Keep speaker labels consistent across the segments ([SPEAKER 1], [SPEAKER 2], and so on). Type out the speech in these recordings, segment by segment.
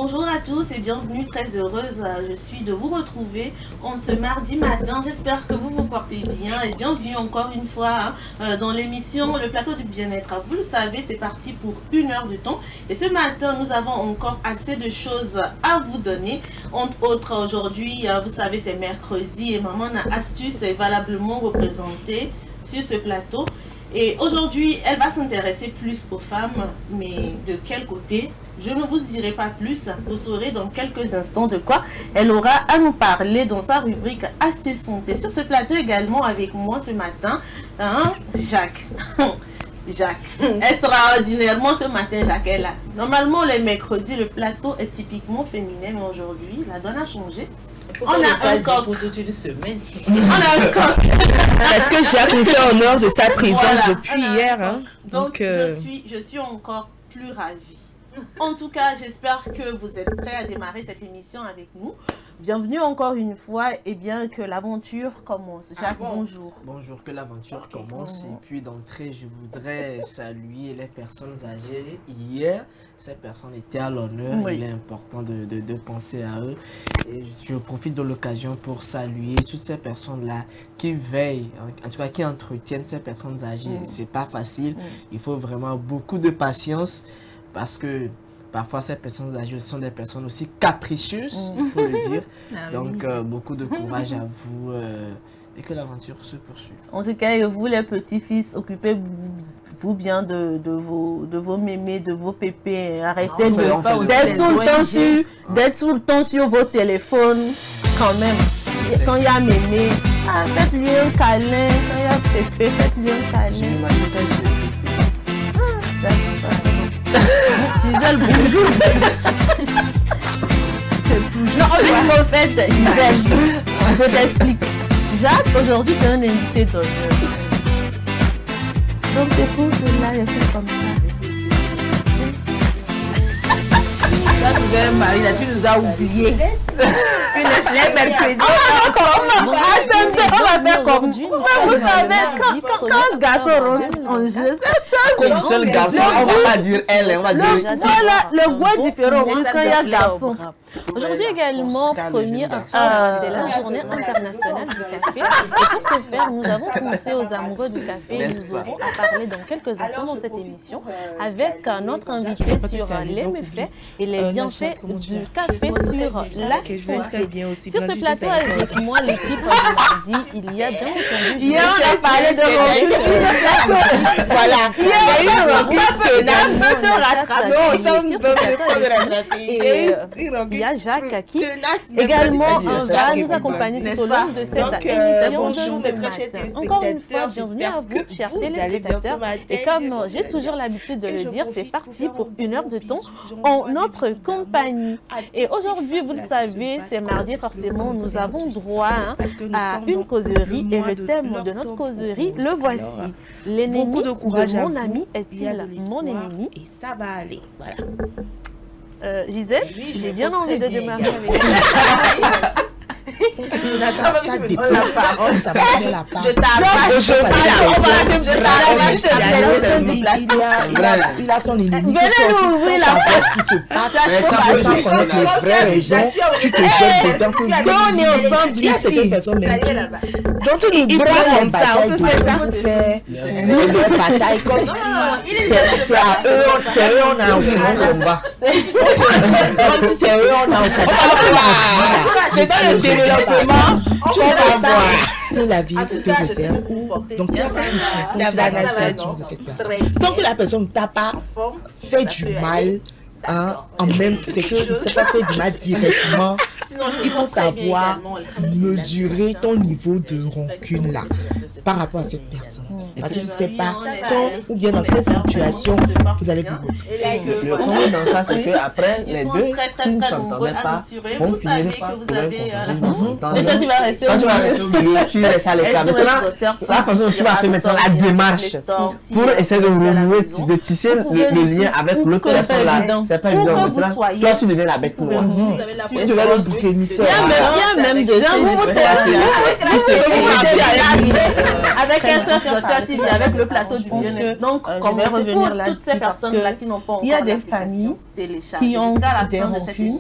[SPEAKER 1] Bonjour à tous et bienvenue, très heureuse je suis de vous retrouver en ce mardi matin. J'espère que vous vous portez bien et bienvenue encore une fois dans l'émission Le Plateau du Bien-être. Vous le savez, c'est parti pour 1 heure de temps et ce matin nous avons encore assez de choses à vous donner. Entre autres, aujourd'hui, vous savez, c'est mercredi et Maman Astuce est valablement représentée sur ce plateau. Et aujourd'hui, elle va s'intéresser plus aux femmes, mais de quel côté? Je ne vous dirai pas plus, vous saurez dans quelques instants de quoi elle aura à nous parler dans sa rubrique Astuces Santé. Sur ce plateau également avec moi ce matin, Jacques. Jacques. Extraordinairement ce matin, Jacques est là. Normalement, les mercredis, le plateau est typiquement féminin, mais aujourd'hui, la donne a changé.
[SPEAKER 2] On a un coq pour toute une semaine.
[SPEAKER 1] On a un coq.
[SPEAKER 3] Parce que Jacques nous fait honneur de sa présence depuis hier. Hein.
[SPEAKER 1] Donc je suis encore plus ravie. En tout cas, j'espère que vous êtes prêts à démarrer cette émission avec nous. Bienvenue encore une fois et bien que l'aventure commence. Jacques, bonjour.
[SPEAKER 4] Bonjour, que l'aventure commence. Et puis d'entrée, je voudrais saluer les personnes âgées. Hier, ces personnes étaient à l'honneur. Oui. Il est important de penser à eux. Et je profite de l'occasion pour saluer toutes ces personnes-là qui veillent, en tout cas qui entretiennent ces personnes âgées. C'est pas facile. Il faut vraiment beaucoup de patience. Parce que parfois, ces personnes âgées sont des personnes aussi capricieuses, il faut le dire. Donc, beaucoup de courage à vous et que l'aventure se poursuive.
[SPEAKER 1] En tout cas, et vous, les petits-fils, occupez-vous bien de vos mémés, de vos pépés. Arrêtez d'être tout le temps sur vos téléphones, quand même. Et quand il y a mémé, faites-lui un câlin. Quand il y a pépé, faites-lui un câlin. Gisèle, bonjour. Non, en fait, Gisèle, je t'explique. Jacques, aujourd'hui, c'est un invité d'honneur. Donc, c'est pour cela, il fait comme ça.
[SPEAKER 2] Là, tu veux un mari, là, tu nous as oubliés.
[SPEAKER 1] Les mercredis. On va faire comme vous savez, quand un garçon rentre en jeu,
[SPEAKER 4] c'est un seul garçon, on va pas dire elle, on va dire.
[SPEAKER 1] Voilà, le goût est différent quand il y a garçon. Aujourd'hui également, premier octobre, c'est la journée internationale du café. Et pour ce faire, nous avons pensé aux amoureux du café. Nous aurons à parler dans quelques instants dans cette émission avec notre invité sur les méfaits et les bienfaits du café sur la santé. Sur ce plateau avec moi, l'équipe de mardi, il y a bien entendu...
[SPEAKER 3] Hier, on a parlé de recul. Voilà. Il y a une recul tenace. Non, ça ne peut pas rattraper.
[SPEAKER 1] Il y a Jacques qui également va nous accompagner tout au long de cette émission de ce matin. Encore une fois, bienvenue à vous, chers téléspectateurs. Et comme j'ai toujours l'habitude de le dire, c'est parti pour 1 heure de temps en notre compagnie. Et aujourd'hui, vous le savez, c'est mardi, forcément, nous avons droit à une causerie. Et le thème de notre causerie, le voici. L'ennemi de mon ami est-il mon ennemi?
[SPEAKER 3] Et ça va aller. Voilà.
[SPEAKER 1] Gisèle, j'ai bien envie de démarrer avec toi.
[SPEAKER 3] Ça dépend. Ça va faire la part. Il a son ennemi.
[SPEAKER 1] Venez nous ouvrir la porte.
[SPEAKER 3] Ce qui se passe, sans connaître les vraies raisons, tu te jettes dedans. Quand on est ensemble, il y a certaines personnes même qui... Donc tu nous braques comme ça, on peut faire leur bataille comme si c'est à eux, c'est eux on a offert. Comme si c'est eux on a offert. C'est dans le développement, tu vas savoir ce que la vie te réserve ou donc c'est la manifestation de cette personne. Tant que la personne ne t'a pas fait du mal, en même c'est que ne t'a pas fait du mal directement, il faut savoir mesurer ton niveau de rancune là par rapport à cette personne. Parce que tu ne sais pas quand ou bien dans quelle situation vous allez vous retrouver.
[SPEAKER 4] Le problème dans ça, c'est qu'après, les deux qui ne s'entendaient pas vont finir par trouver
[SPEAKER 1] mais toi, tu vas rester
[SPEAKER 4] quand tu vas rester au milieu, tu laisses à l'écart. Maintenant, la personne tu vas faire maintenant la démarche pour essayer de renouer, de tisser le lien avec l'autre personne là. C'est pas évident. Maintenant, toi, tu deviens la bête noire. Si tu vas le bouc émissaire.
[SPEAKER 1] Il y a même de avec un seul docteur, dit avec le plateau du bien-être. Donc,
[SPEAKER 2] comme je vais revenir
[SPEAKER 1] pour
[SPEAKER 2] là
[SPEAKER 1] toutes ces personnes-là qui n'ont pas encore
[SPEAKER 2] il y a des familles qui ont des rancunes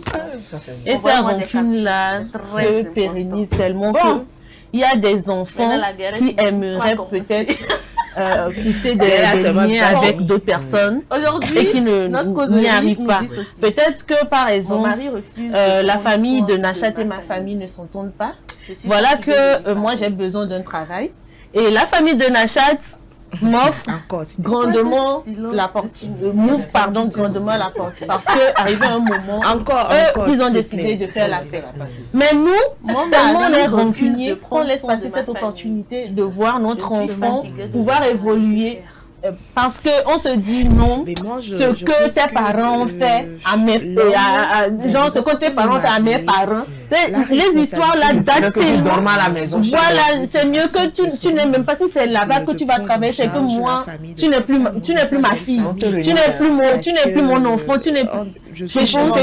[SPEAKER 2] et ces rancunes-là se pérennisent tellement qu'il y a des enfants qui aimeraient peut-être tisser des liens avec d'autres personnes et qui n'y arrivent pas. Peut-être que par exemple, la famille de Nachat et ma famille ne s'entendent pas. Voilà que moi j'ai besoin d'un travail et la famille de Nachat m'offre grandement la porte, grandement la porte, parce que arrivé un moment, ils ont décidé de faire la fête. Mais nous, tellement on est rancuniers, on laisse passer cette opportunité de voir notre enfant pouvoir évoluer. Parce qu'on se dit non, ce que tes parents ont fait à mes genre ce que tes parents ont fait à mes parents. Les histoires là datent tellement. Voilà, c'est mieux que tu n'es même pas si c'est là-bas que tu vas travailler, c'est que moi, tu n'es plus ma fille, tu n'es plus mon enfant, tu n'es
[SPEAKER 3] je suis justement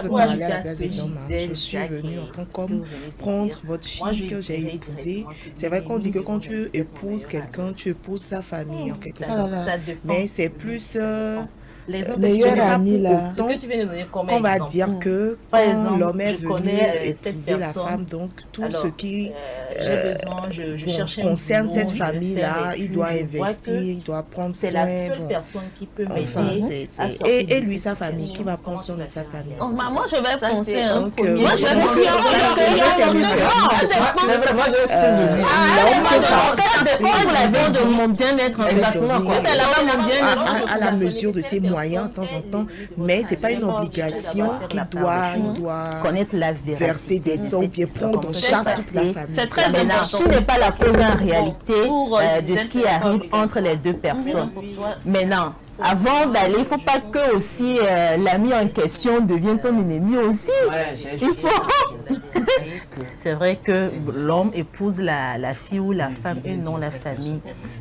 [SPEAKER 3] pour parler à la place des hommes. Je suis venue en tant qu'homme prendre votre fille que j'ai épousée. C'est vrai qu'on dit que quand tu épouses quelqu'un, tu épouses sa famille en quelque sorte. Mais c'est plus
[SPEAKER 5] les autres
[SPEAKER 3] meilleurs amis là.
[SPEAKER 5] Ce que tu viens de donner comme
[SPEAKER 3] on va
[SPEAKER 5] exemple.
[SPEAKER 3] dire que quand l'homme est venu épouser la femme, donc tout ce qui concerne cette famille là, il doit investir, il doit prendre soin.
[SPEAKER 5] C'est la seule personne qui peut m'aider à sortir
[SPEAKER 3] et lui sa famille, qui va prendre soin de sa famille.
[SPEAKER 2] Moi je vais penser un premier.
[SPEAKER 3] Moi je
[SPEAKER 2] de mon bien-être exactement.
[SPEAKER 3] À la mesure de ses moyens de temps en temps, mais c'est pas une obligation qu'il doit
[SPEAKER 5] connaître la vérité,
[SPEAKER 3] verser des sommes, bien prendre en charge toute la famille.
[SPEAKER 5] C'est très important. Tu n'es pas la cause en réalité de ce qui arrive entre les deux personnes. Maintenant, avant d'aller, il ne faut pas que aussi l'ami en question devienne ton ennemi aussi. Il faut. C'est vrai que l'homme épouse la fille ou la femme et non la famille.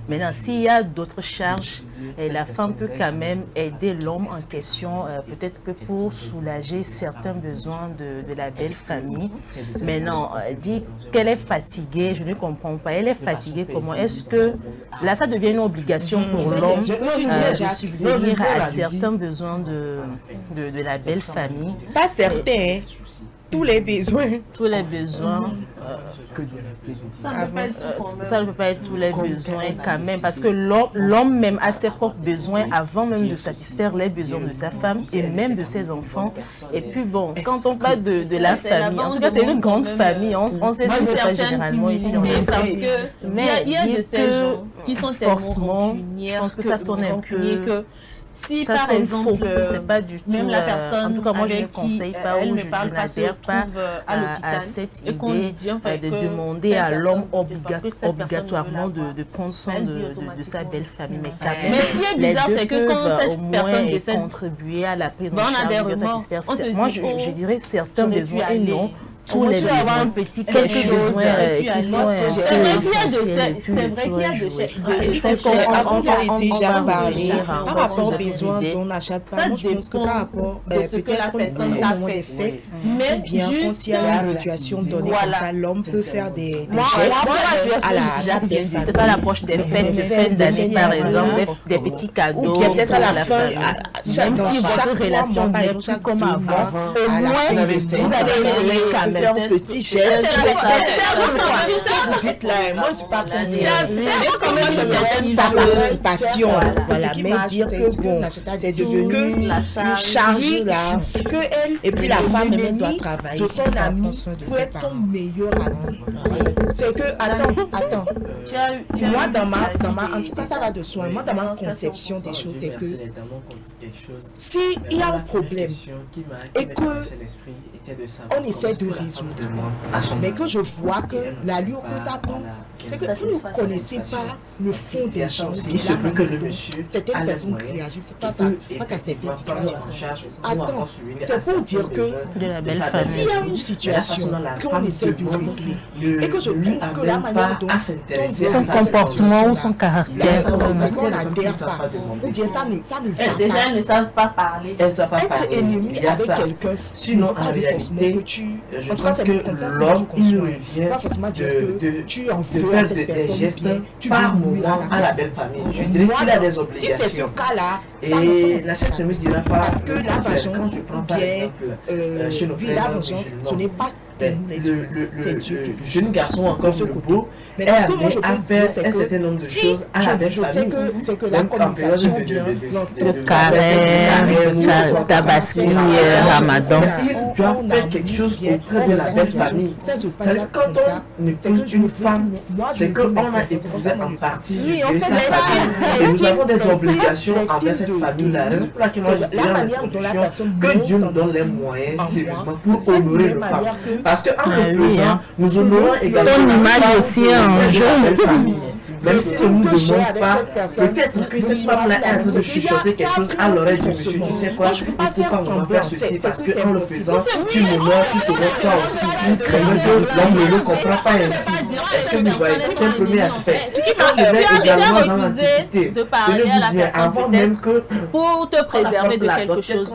[SPEAKER 5] Maintenant, s'il y a d'autres charges, la femme peut quand même aider l'homme en question, peut-être que pour soulager certains besoins de la belle famille. Maintenant, dit qu'elle est fatiguée, je ne comprends pas. Elle est fatiguée comment? Est-ce que là, ça devient une obligation pour l'homme de subvenir à certains besoins de la belle famille?
[SPEAKER 3] Pas certains. Tous les besoins.
[SPEAKER 2] Tous les besoins. Ça ne peut pas être tous les besoins quand même, parce que l'homme même a ses propres besoins avant même de satisfaire les besoins de sa femme et même de ses enfants. Et puis bon, quand on parle de la famille, en tout cas c'est une grande famille, on sait ce que c'est généralement ici en Afrique. Mais il y a de ces gens qui sont tellement je pense que ça sonne un peu... Si ça par exemple, c'est pas du tout, même la personne, en tout cas moi je ne conseille pas ou je n'adhère pas à cette idée de demander à l'homme obligatoirement de prendre soin de sa belle famille. Mais quand même, ce qui est bizarre, c'est que quand cette personne décède, contribuer à la prise en charge, moi je dirais certains besoins et non tous les besoins, un petit quelque chose qui sont
[SPEAKER 3] c'est vrai qu'il y a de je pense qu'avant de laisser Jeanne parler par rapport aux besoins dont on n'achète pas, moi je pense que par rapport peut-être au moment des fêtes, bien quand il y a une situation donnée comme ça, l'homme peut faire des gestes à la belle famille.
[SPEAKER 2] C'est à l'approche des fêtes de fin d'année par exemple, des petits cadeaux,
[SPEAKER 3] ou bien peut-être à la fin,
[SPEAKER 2] même si votre relation n'est plus comme avant, au moins vous avez essayé quand même
[SPEAKER 3] faire un petit geste. Vous dites là, moi je ne suis pas contre sa participation. Voilà, mais dire que bon, c'est devenu une charge là. Et puis la femme même doit travailler. De son ami pour être son meilleur ami. C'est que, attends. Moi en tout cas ça va de soi. Moi dans ma conception des choses, c'est que s'il y a un problème et que on essaie de résoudre, mais que je vois que l'allure que ça prend, c'est que vous ne connaissez pas le fond des gens, certaines personnes réagissent pas ça, face à certaines situations. Attends, c'est pour dire que s'il y a une situation qu'on essaie de régler et que je trouve que la manière dont
[SPEAKER 2] son comportement ou son caractère,
[SPEAKER 3] c'est qu'on n'adhère pas, ou bien ça ne va pas.
[SPEAKER 1] Déjà, elles ne savent pas parler.
[SPEAKER 3] Être ennemi avec quelqu'un, sinon en réalité, que tu En tout cas, c'est le concept que l'homme, il revient pas forcément dire que tu en veux à cette personne bien, tu veux
[SPEAKER 4] moment à la belle famille. Je dirais qu'il a des obligations.
[SPEAKER 3] Si c'est ce cas-là,
[SPEAKER 4] et la chef ne me dira pas.
[SPEAKER 3] Parce que la vengeance, chez nos frères, la vengeance, ce n'est pas c'est Dieu qui se
[SPEAKER 4] jeune garçon encore
[SPEAKER 3] ce
[SPEAKER 4] côté.
[SPEAKER 3] Mais ce que moi je peux dire, c'est que si je sais que c'est que la communication bien,
[SPEAKER 5] le carême, tabaski, ramadan,
[SPEAKER 4] tu as fait quelque chose auprès de la belle famille. C'est quand on épouse une femme, c'est qu'on a épousé en partie sa famille. Et nous avons des obligations envers cette famille-là. La raison pour laquelle moi je dirais en introduction que Dieu nous donne les moyens sérieusement pour honorer le femme. Parce qu'en le faisant, nous honorons également
[SPEAKER 5] ton image aussi en jeu.
[SPEAKER 4] Même si on ne nous demande pas, peut-être que cette femme-là est en train de chuchoter quelque chose à l'oreille du monsieur. Tu sais quoi, il ne faut pas vraiment faire ceci parce qu'en le faisant, tu m'honores, tu te vois toi aussi. L'homme ne comprend pas ainsi. Est-ce que vous voyez, c'est le premier aspect. Quand je vais également dans l'antiquité,
[SPEAKER 1] de parler à la personne
[SPEAKER 4] avant même que
[SPEAKER 1] pour te préserver de quelque chose.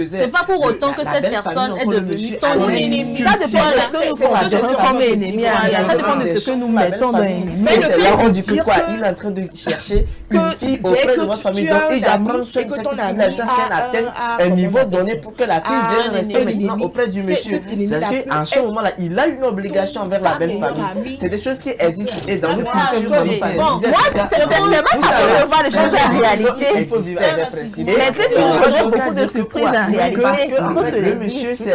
[SPEAKER 1] C'est pas pour autant que cette personne est devenue ton ennemi.
[SPEAKER 5] Ça dépend de ce que nous considérons comme ennemi. Ça dépend de ce que nous mettons dans l'ennemi.
[SPEAKER 4] Mais c'est là on dit que quoi, il est en train de chercher une fille auprès de votre famille. Donc il doit prendre soin de cette fille-là jusqu'à ce qu'elle atteigne un niveau donné pour que la fille vienne rester maintenant auprès du monsieur. C'est-à-dire qu'en ce moment-là, il a une obligation envers la belle famille. C'est des choses qui existent et dans notre culture, dans notre famille.
[SPEAKER 5] Moi, c'est ma façon de voir les choses en réalité. Mais c'est beaucoup de surprises en réalité.
[SPEAKER 4] Le monsieur, c'est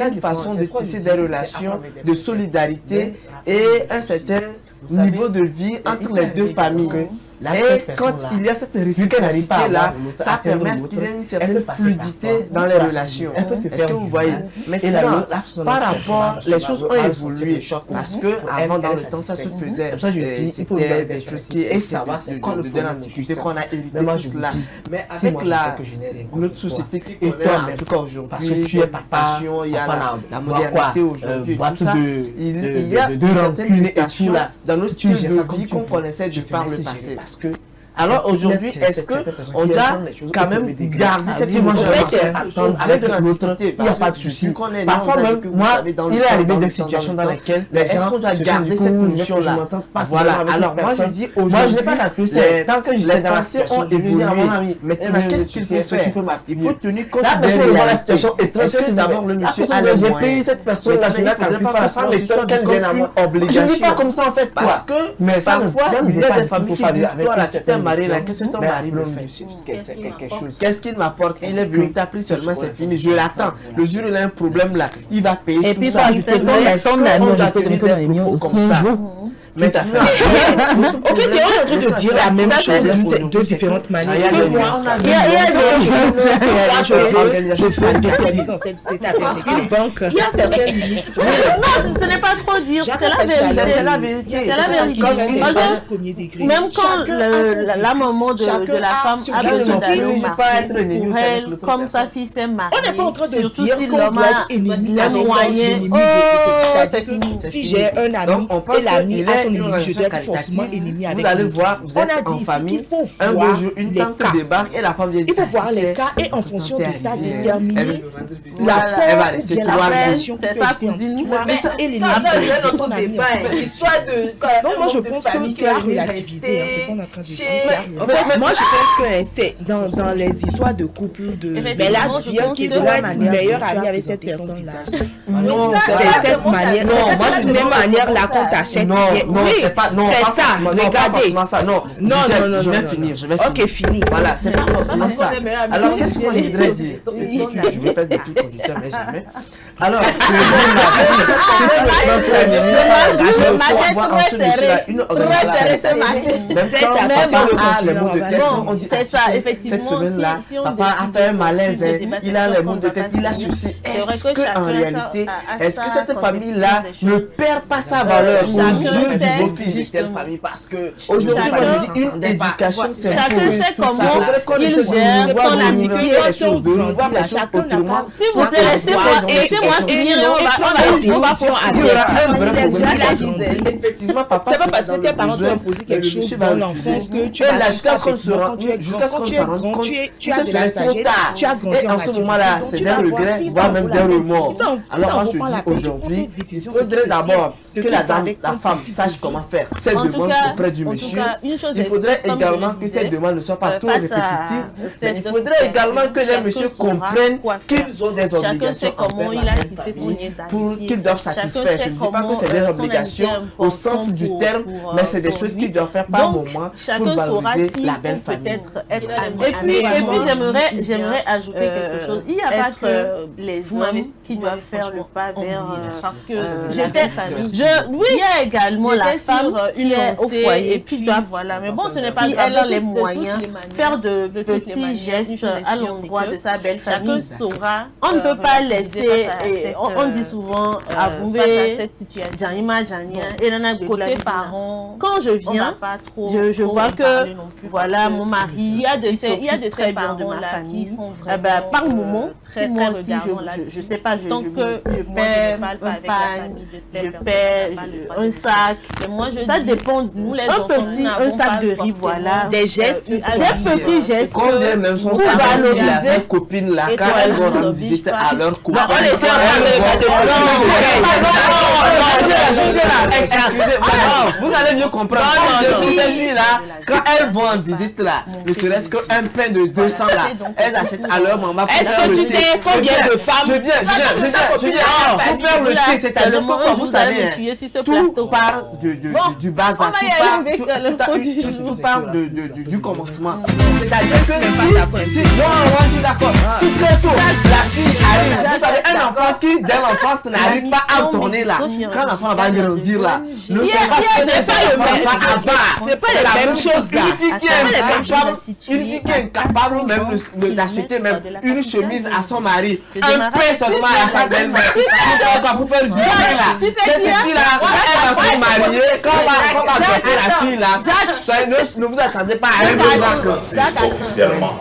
[SPEAKER 4] une façon de tisser des relations de solidarité et un certain niveau de vie entre les deux familles. Et quand il y a cette réciprocité-là, ça permet qu'il y ait une certaine fluidité dans les relations. Est-ce que vous voyez? Maintenant, par rapport, les choses ont évolué. Parce que avant, dans le temps, ça se faisait. C'était des choses qui étaient de l'Antiquité qu'on a hérité tout cela. Mais avec notre société qui connaît, en tout cas aujourd'hui, il y a la passion, il y a la modernité aujourd'hui, tout ça, il y a une certaine limitation dans nos styles de vie qu'on connaissait de par le passé. Alors aujourd'hui, est-ce qu'on doit quand même garder cette émotion de l'antiquité? Il n'y a pas de souci. Parfois même, moi, il est arrivé des situations dans lesquelles, est-ce qu'on doit garder cette émotion-là? Voilà. Alors moi, je dis aujourd'hui, tant que les passés ont évolué. Maintenant, qu'est-ce qu'il faut faire? Il faut tenir compte
[SPEAKER 5] la situation est
[SPEAKER 4] est-ce que d'abord le monsieur a les moyens?
[SPEAKER 5] Cette personne-là, je ne faudrait pas passer les choses qu'elle vienne avoir.
[SPEAKER 4] Je ne dis pas
[SPEAKER 5] comme ça en fait.
[SPEAKER 4] Parce que parfois, il y a des familles qui disent toi là, c'est un mari là, qu'est-ce que ton mari me fait? Qu'est-ce qu'il m'apporte? Il est venu, t'as pris seulement, c'est fini, je l'attends. Le jour où il a un problème là, il va payer tout ça.
[SPEAKER 5] Et puis, ton ami, on doit tenir ton ami aussi un jour.
[SPEAKER 4] Mais t'as fait.
[SPEAKER 3] Au fait, on est en train de dire la même chose d'une deux différentes manières.
[SPEAKER 5] Il y a
[SPEAKER 3] je fais dans cette affaire. Une banque. Il y a certaines limites.
[SPEAKER 1] Non, ce n'est pas trop dire. C'est la vérité.
[SPEAKER 4] C'est la vérité.
[SPEAKER 1] C'est la vérité. Même quand la maman de la femme a besoin d'aller au marché pour elle, comme sa fille s'est mariée.
[SPEAKER 3] On n'est pas en train de dire qu'on doit être ennemi avec l'ennemi. Si j'ai un ami et l'ami a son ennemi, je dois être forcément ennemi avec lui.
[SPEAKER 4] Vous allez voir, vous êtes en famille, un beau jour, une tante débarque et la femme vient dire.
[SPEAKER 3] Il faut voir les cas et en fonction de ça déterminer la peur ou bien la pression
[SPEAKER 1] c'est sa cousine.
[SPEAKER 3] Mais ça, et les donc moi je pense que c'est à relativiser ce qu'on est en train de dire. Moi je pense que c'est dans les histoires de couple mais là dire qu'il doit être meilleur ami avec cette personne là. Non, c'est cette manière. Non, moi de cette manière là qu'on t'achète. Oui, c'est ça. Regardez. Non,
[SPEAKER 4] je vais finir.
[SPEAKER 3] Ok, fini.
[SPEAKER 4] Voilà, c'est pas forcément ça. Alors qu'est-ce que moi je voudrais dire? Je vais pas être du tout conducteur, mais jamais. Alors, une organisation. Même quand les mots de tête, on dit
[SPEAKER 1] c'est ça, effectivement.
[SPEAKER 4] Cette semaine-là, papa a fait un malaise, il a les mots de tête, il a souci. Est-ce qu'en réalité, est-ce que cette famille-là ne perd pas sa valeur aux yeux du beau-fils? Parce que aujourd'hui, moi je dis une éducation, c'est
[SPEAKER 1] chacun sait comment il gère son individualité.
[SPEAKER 4] Voir les choses autrement.
[SPEAKER 1] S'il vous plaît, laissez-moi finir. On va
[SPEAKER 3] effectivement, papa, c'est pas parce que tes parents t'ont imposé quelque chose dans l'enfance que tu as jusqu'à ce qu'on se rende compte, tu as de la sagesse, tu as grandi
[SPEAKER 4] et en ce moment-là, c'est des regrets, voire même des remords. Alors moi je dis aujourd'hui, il faudrait d'abord que la femme sache comment faire cette demande auprès du monsieur. Il faudrait également que cette demande ne soit pas trop répétitive, mais il faudrait également que les messieurs comprennent qu'ils ont des obligations pour qu'ils doivent satisfaire. Je ne dis pas que c'est des obligations au sens du terme, mais c'est des choses qu'ils doivent faire par moment pour valoriser la belle famille.
[SPEAKER 1] Et puis j'aimerais ajouter quelque chose. Il n'y a pas que les hommes qui doivent faire le pas vers parce que il y a également la femme qui est au foyer et puis voilà. Mais bon, ce n'est pas si elle a les moyens faire de petits gestes à l'endroit de sa belle famille. On ne peut pas laisser, on dit souvent avouer cette situation. Côté parents, quand je viens, je vois que voilà mon mari, il y a de très bien de ma famille. Par moment, si moi aussi je sais pas, je paie un pain, je paie un sac. Ça dépend de nous les enfants. Un sac de riz, voilà. Des gestes, des petits gestes.
[SPEAKER 4] Combien même sont ces copines là quand elles vont rendre visite à leurs copains. Vous allez mieux comprendre. Ces filles-là, quand elles vont en visite là, ne serait-ce qu'un pain de 200 là, elles achètent à leur maman.
[SPEAKER 3] Est-ce que tu sais combien de femmes...
[SPEAKER 4] Je viens. Pour faire le thé, c'est-à-dire que quand vous savez, tout part du bazar, tout part du commencement. C'est-à-dire que si, non, je suis d'accord. Si très tôt, la fille arrive, vous savez, un enfant qui, dès l'enfance, n'arrive pas à tourner là, quand l'enfant va grandir là, ne sait pas ce que c'est pas la même chose là. Une fille qui est incapable même d'acheter même une chemise à son mari, un pain seulement à sa belle-mère, pour faire du bien là. Cette fille là, elle va se marier, quand on va adopter la fille là, ne vous attendez pas à un miracle.
[SPEAKER 6] Officiellement.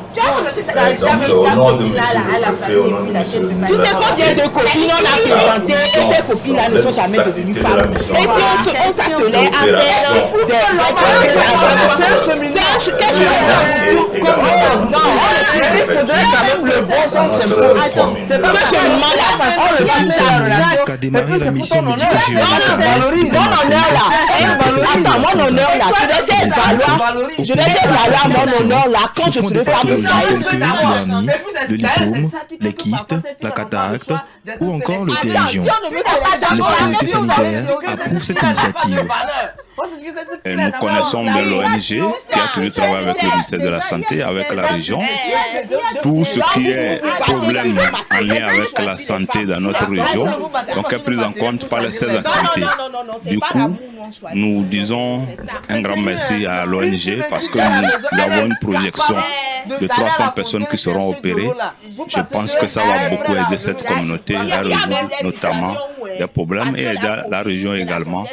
[SPEAKER 6] Donc, au nom de monsieur le préfet, au nom de monsieur le ministre.
[SPEAKER 3] Tu sais combien de copines on a présenté et ces copines là ne sont jamais devenues femmes. Et si on s'attelait à faire des
[SPEAKER 4] le bon sens s'impose. C'est pas ce cheminement là parce que le
[SPEAKER 7] qui a démarré la mission
[SPEAKER 3] médico-chirurgicale. Attends, mon honneur là, je vais faire valoir mon honneur là quand je serai femme de
[SPEAKER 7] l'hernie, le lipome, les kystes, la cataracte ou encore le télégion. La sécurité sanitaire approuve cette initiative.
[SPEAKER 8] Et nous connaissons bien l'ONG qui a tenu travail avec le ministère de la Santé, avec la région. Tout ce qui est problème en lien avec la santé dans notre région, donc est pris en compte par ces activités. Du coup, nous disons un grand merci à l'ONG parce que nous avons une projection de 300 personnes qui seront opérées. Je pense que ça va beaucoup aider cette communauté à résoudre notamment des problèmes et aider la région également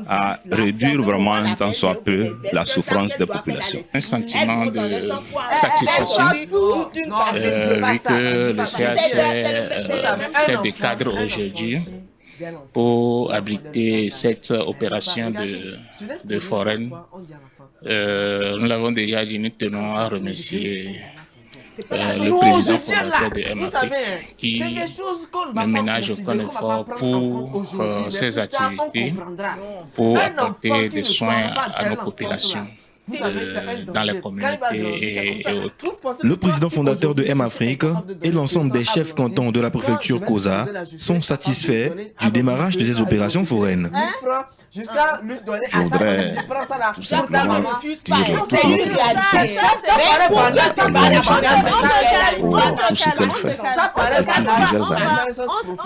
[SPEAKER 8] à réduire vraiment tant soit peu la souffrance des populations.
[SPEAKER 9] Un sentiment de satisfaction vu que le CHR s'est décadre aujourd'hui pour habiliter cette opération de foraine. Nous l'avons déjà dit, nous tenons à remercier le président fondateur de M-Afrique qui ne ménage aucun effort pour ces activités, pour apporter des soins à nos populations dans les communautés et autres.
[SPEAKER 7] Le président fondateur de M-Afrique et l'ensemble des chefs cantons de la préfecture Koza sont satisfaits du démarrage de ces opérations foraines.
[SPEAKER 8] Je voudrais tout simplement dire toute notre reconnaissance pour tout ce qu'elle fait depuis plusieurs années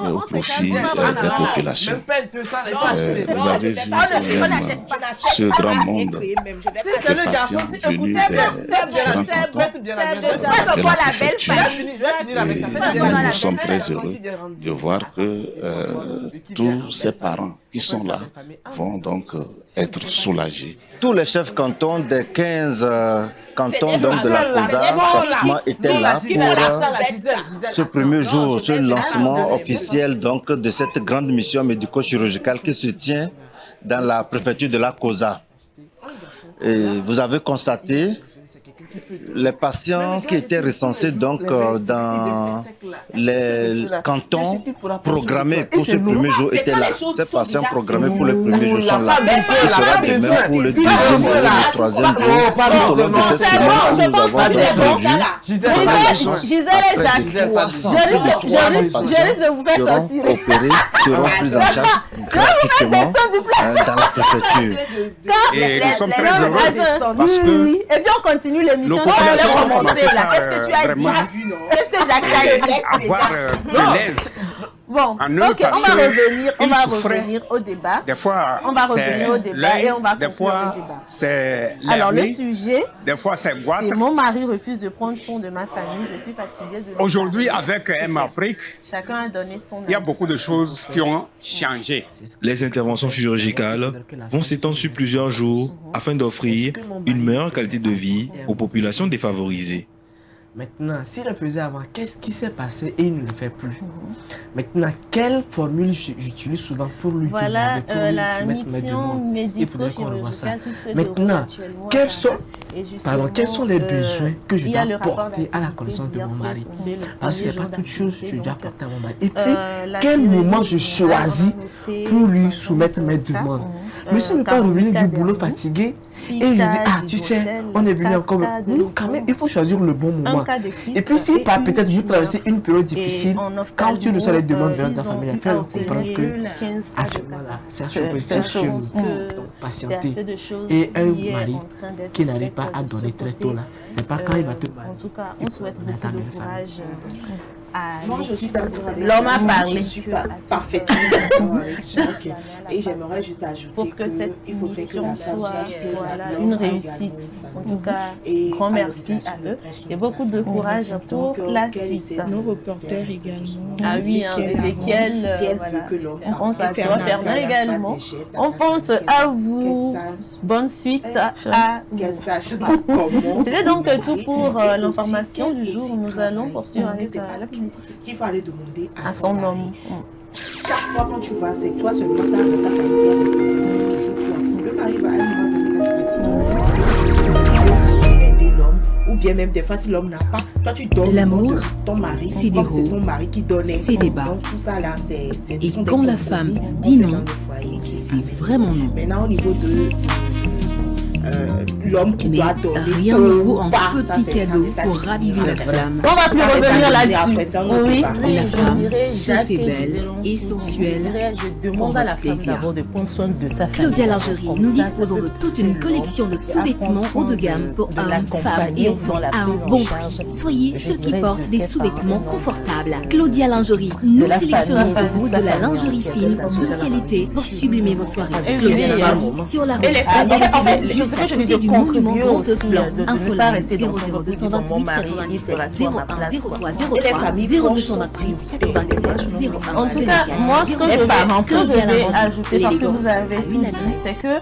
[SPEAKER 8] au profit des populations. Vous avez vu ce grand monde de patients venus des différents cantons de la préfecture. Et nous sommes très heureux de voir que tous ces parents qui sont là vont donc être soulagés.
[SPEAKER 10] Tous les chefs cantons des 15 cantons donc de la COSA pratiquement étaient là pour ce premier jour, ce lancement officiel donc de cette grande mission médico-chirurgicale qui se tient dans la préfecture de la COSA. Et vous avez constaté les patients qui étaient recensés donc dans les cantons programmés pour ce premier jour étaient là. Ces patients programmés pour le premier jour sont là. Ce sera de même pour le deuxième et le troisième jour. Tout au long de cette semaine, nous avons donc prévu opérés, seront pris en charge gratuitement dans la préfecture.
[SPEAKER 9] Et nous sommes très heureux parce que
[SPEAKER 2] et bien on continue l'émission.
[SPEAKER 9] Qu'est-ce
[SPEAKER 2] que tu as dit? Qu'est-ce que Jacques a dit?
[SPEAKER 9] Avoir de l'aise.
[SPEAKER 2] Bon, ok, on va revenir au débat.
[SPEAKER 9] Des fois,
[SPEAKER 2] on va revenir au débat et on va
[SPEAKER 9] des fois,
[SPEAKER 2] le débat.
[SPEAKER 9] C'est
[SPEAKER 2] alors le sujet,
[SPEAKER 9] des fois c'est goitre.
[SPEAKER 2] Mon mari refuse de prendre soin de ma famille, je suis fatiguée de
[SPEAKER 9] aujourd'hui avec M-Afrique,
[SPEAKER 2] chacun a donné son avis.
[SPEAKER 9] Il y a beaucoup de choses qui ont changé.
[SPEAKER 7] Les interventions chirurgicales vont s'étendre sur plusieurs jours afin d'offrir une meilleure qualité de vie aux populations défavorisées.
[SPEAKER 4] Maintenant, s'il le faisait avant, qu'est-ce qui s'est passé et il ne le fait plus? Maintenant, quelle formule j'utilise souvent pour lui demander, pour lui soumettre mes demandes? Il faudrait qu'on revoie ça. Maintenant, quels sont les besoins que je dois porter à la connaissance de mon mari? Parce que ce n'est pas toute chose que je dois porter à mon mari. Et puis, quel moment je choisis pour lui soumettre mes demandes? Monsieur n'est pas revenu du boulot fatigué et je dis, ah, tu sais, on est venu encore. Non, quand même, il faut choisir le bon moment. Et puis, si peut-être vous traversez une période difficile, quand tu reçois les demandes venant de ta famille, il faut comprendre que actuellement là, c'est un chauffeur chez nous. Donc, patienter. Et un mari qui n'arrive pas à donner très tôt là, c'est pas quand il va te marier.
[SPEAKER 2] En tout cas, on souhaite beaucoup de courage.
[SPEAKER 3] Moi, je suis d'accord avec
[SPEAKER 2] l'homme a parlé.
[SPEAKER 3] Je suis parfaitement d'accord avec Jacques. Et j'aimerais juste ajouter qu'il faudrait que la femme sache que
[SPEAKER 2] une réussite. En tout cas, grand merci à eux. Et beaucoup de courage pour la suite.
[SPEAKER 3] Nos reporters également.
[SPEAKER 2] Ah oui, Ezekiel. On pense à toi, Fernand également. On pense à vous. Bonne suite à vous. C'était donc tout pour l'information du jour. Nous allons poursuivre avec la publicité.
[SPEAKER 3] Qu'il faut aller demander
[SPEAKER 2] à son homme.
[SPEAKER 3] Chaque fois quand tu vas, c'est toi seulement ta famille. Le mari va à un moment donné aider l'homme, ou bien même des fois si l'homme n'a pas, toi tu donnes
[SPEAKER 11] l'amour,
[SPEAKER 3] ton mari,
[SPEAKER 11] c'est des
[SPEAKER 3] c'est ton mari qui donnait.
[SPEAKER 11] C'est des bas.
[SPEAKER 3] Donc tout ça là, c'est
[SPEAKER 11] et quand la femme dit non, c'est vraiment non.
[SPEAKER 3] Maintenant au niveau de l'homme qui doit donner.
[SPEAKER 11] Rien ne vaut un petit cadeau pour raviver la flamme.
[SPEAKER 2] On va plus revenir là-dessus. Oui,
[SPEAKER 11] la femme se fait belle et sensuelle.
[SPEAKER 2] Je demande à la femme d'abord de prendre soin de sa famille.
[SPEAKER 11] Claudia Lingerie, nous disposons de toute une collection de sous-vêtements haut de gamme pour hommes, femmes et enfants à un bon prix. Soyez ceux qui portent des sous-vêtements confortables. Claudia Lingerie, nous sélectionnons pour vous de la lingerie fine de qualité pour sublimer vos soirées. Claudia Lingerie, sur la route.
[SPEAKER 2] Ce que je dis de contribuer aussi, de ne pas rester dans
[SPEAKER 11] 0228
[SPEAKER 2] mon mari,
[SPEAKER 11] 97 01 03 03 0228 97 01.
[SPEAKER 2] En tout cas, moi, ce que je vais ajouter, parce que vous avez tout dit, c'est que